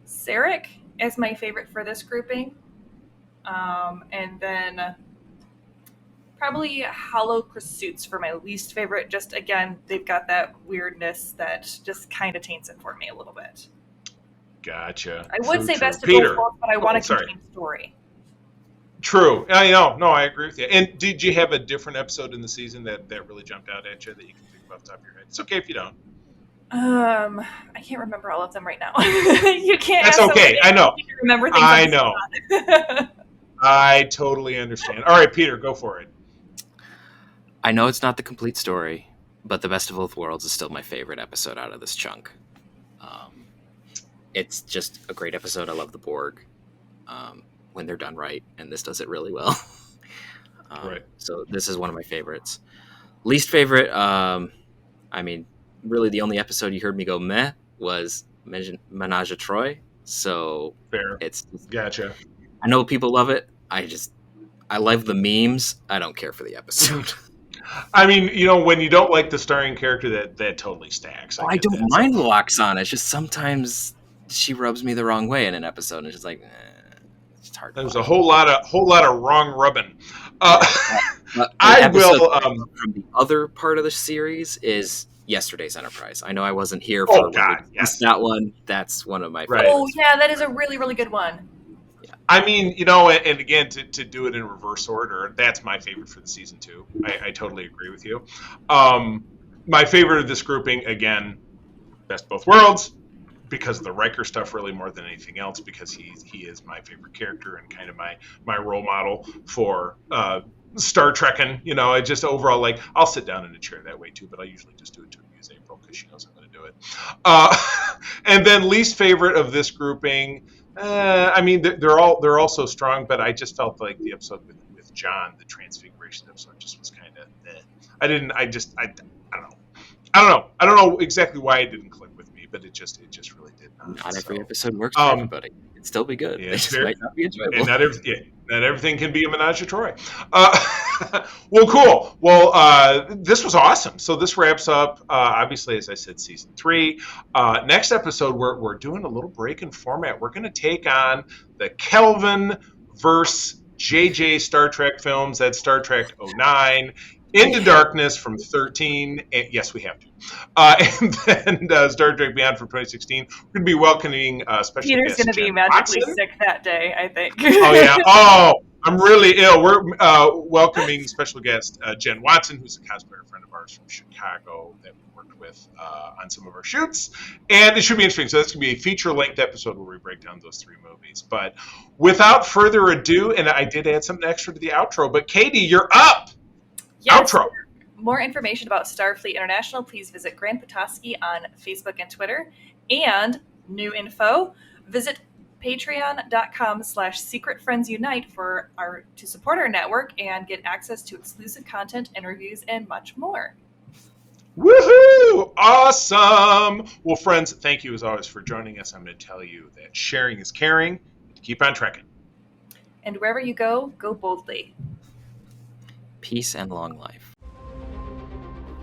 Sarek as my favorite for this grouping. And then probably Hollow Pursuits for my least favorite. Just, again, they've got that weirdness that just kind of taints it for me a little bit. Gotcha. I would say True. best of Peter. both worlds, but I want a sorry. contained story. True. I know. No, I agree with you. And did you have a different episode in the season that really jumped out at you that you can think of off the top of your head? It's okay if you don't. I can't remember all of them right now. You can't. That's ask okay. I know. You can remember things. I know. I totally understand. All right, Peter, go for it. I know it's not the complete story, but the Best of Both Worlds is still my favorite episode out of this chunk. It's just a great episode. I love the Borg when they're done right, and this does it really well. Right. So this is one of my favorites. Least favorite, I mean, really the only episode you heard me go meh was Menage a Troy. So Fair. it's Gotcha. I know people love it. I love the memes. I don't care for the episode. I mean, when you don't like the starring character, that totally stacks. I don't mind Loxana. It's just sometimes she rubs me the wrong way in an episode, and it's just like, it's hard. There's a whole lot of wrong rubbing. I will. From the other part of the series is yesterday's Enterprise. I know I wasn't here for that one. That's one of my favorites. Oh yeah, that is a really, really good one. I mean, and again, to do it in reverse order, that's my favorite for the season 2. I totally agree with you. My favorite of this grouping, again, Best of Both Worlds, because of the Riker stuff really more than anything else, because he is my favorite character and kind of my role model for Star Trekking. I just overall, like, I'll sit down in a chair that way too, but I usually just do it to amuse April because she knows I'm going to do it. And then least favorite of this grouping, I mean, they're all so strong, but I just felt like the episode with John, the Transfiguration episode, just was kind of. I don't know. I don't know exactly why it didn't click with me, but it just really did not. Not every episode works for everybody. It'd still be good. Yeah, it just might not be enjoyable. And not everything can be a Menage a Troy. Well, cool. Well, this was awesome. So this wraps up, obviously, as I said, season 3. Next episode, we're doing a little break in format. We're going to take on the Kelvin versus JJ Star Trek films. That's Star Trek 09. Into Darkness from 13. And yes, we have to. And then Star Trek Beyond from 2016. We're going to be welcoming special Peter's guest going to be Jen magically Watson. sick that day, I think. Oh, yeah. Oh, I'm really ill. We're welcoming special guest Jen Watson, who's a cosplayer friend of ours from Chicago that we worked with on some of our shoots. And it should be interesting. So that's going to be a feature-length episode where we break down those 3 movies. But without further ado, and I did add something extra to the outro, but Katie, you're up. Yes. Outro. More information about Starfleet International, please visit Grant Petoskey on Facebook and Twitter. And new info, visit patreon.com/secretfriendsunite to support our network and get access to exclusive content, interviews, and much more. Woohoo! Awesome! Well, friends, thank you as always for joining us. I'm going to tell you that sharing is caring. Keep on trekking. And wherever you go, go boldly. Peace and long life.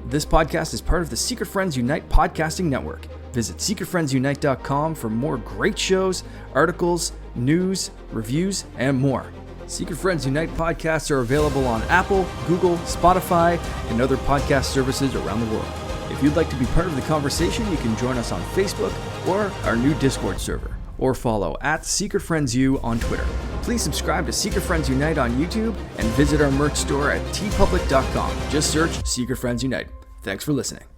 This podcast is part of the Secret Friends Unite podcasting network. Visit secretfriendsunite.com for more great shows, articles, news, reviews, and more. Secret Friends Unite podcasts are available on Apple, Google, Spotify, and other podcast services around the world. If you'd like to be part of the conversation, you can join us on Facebook or our new Discord server, or follow @SecretFriendsU on Twitter. Please subscribe to Secret Friends Unite on YouTube and visit our merch store at tpublic.com. Just search Secret Friends Unite. Thanks for listening.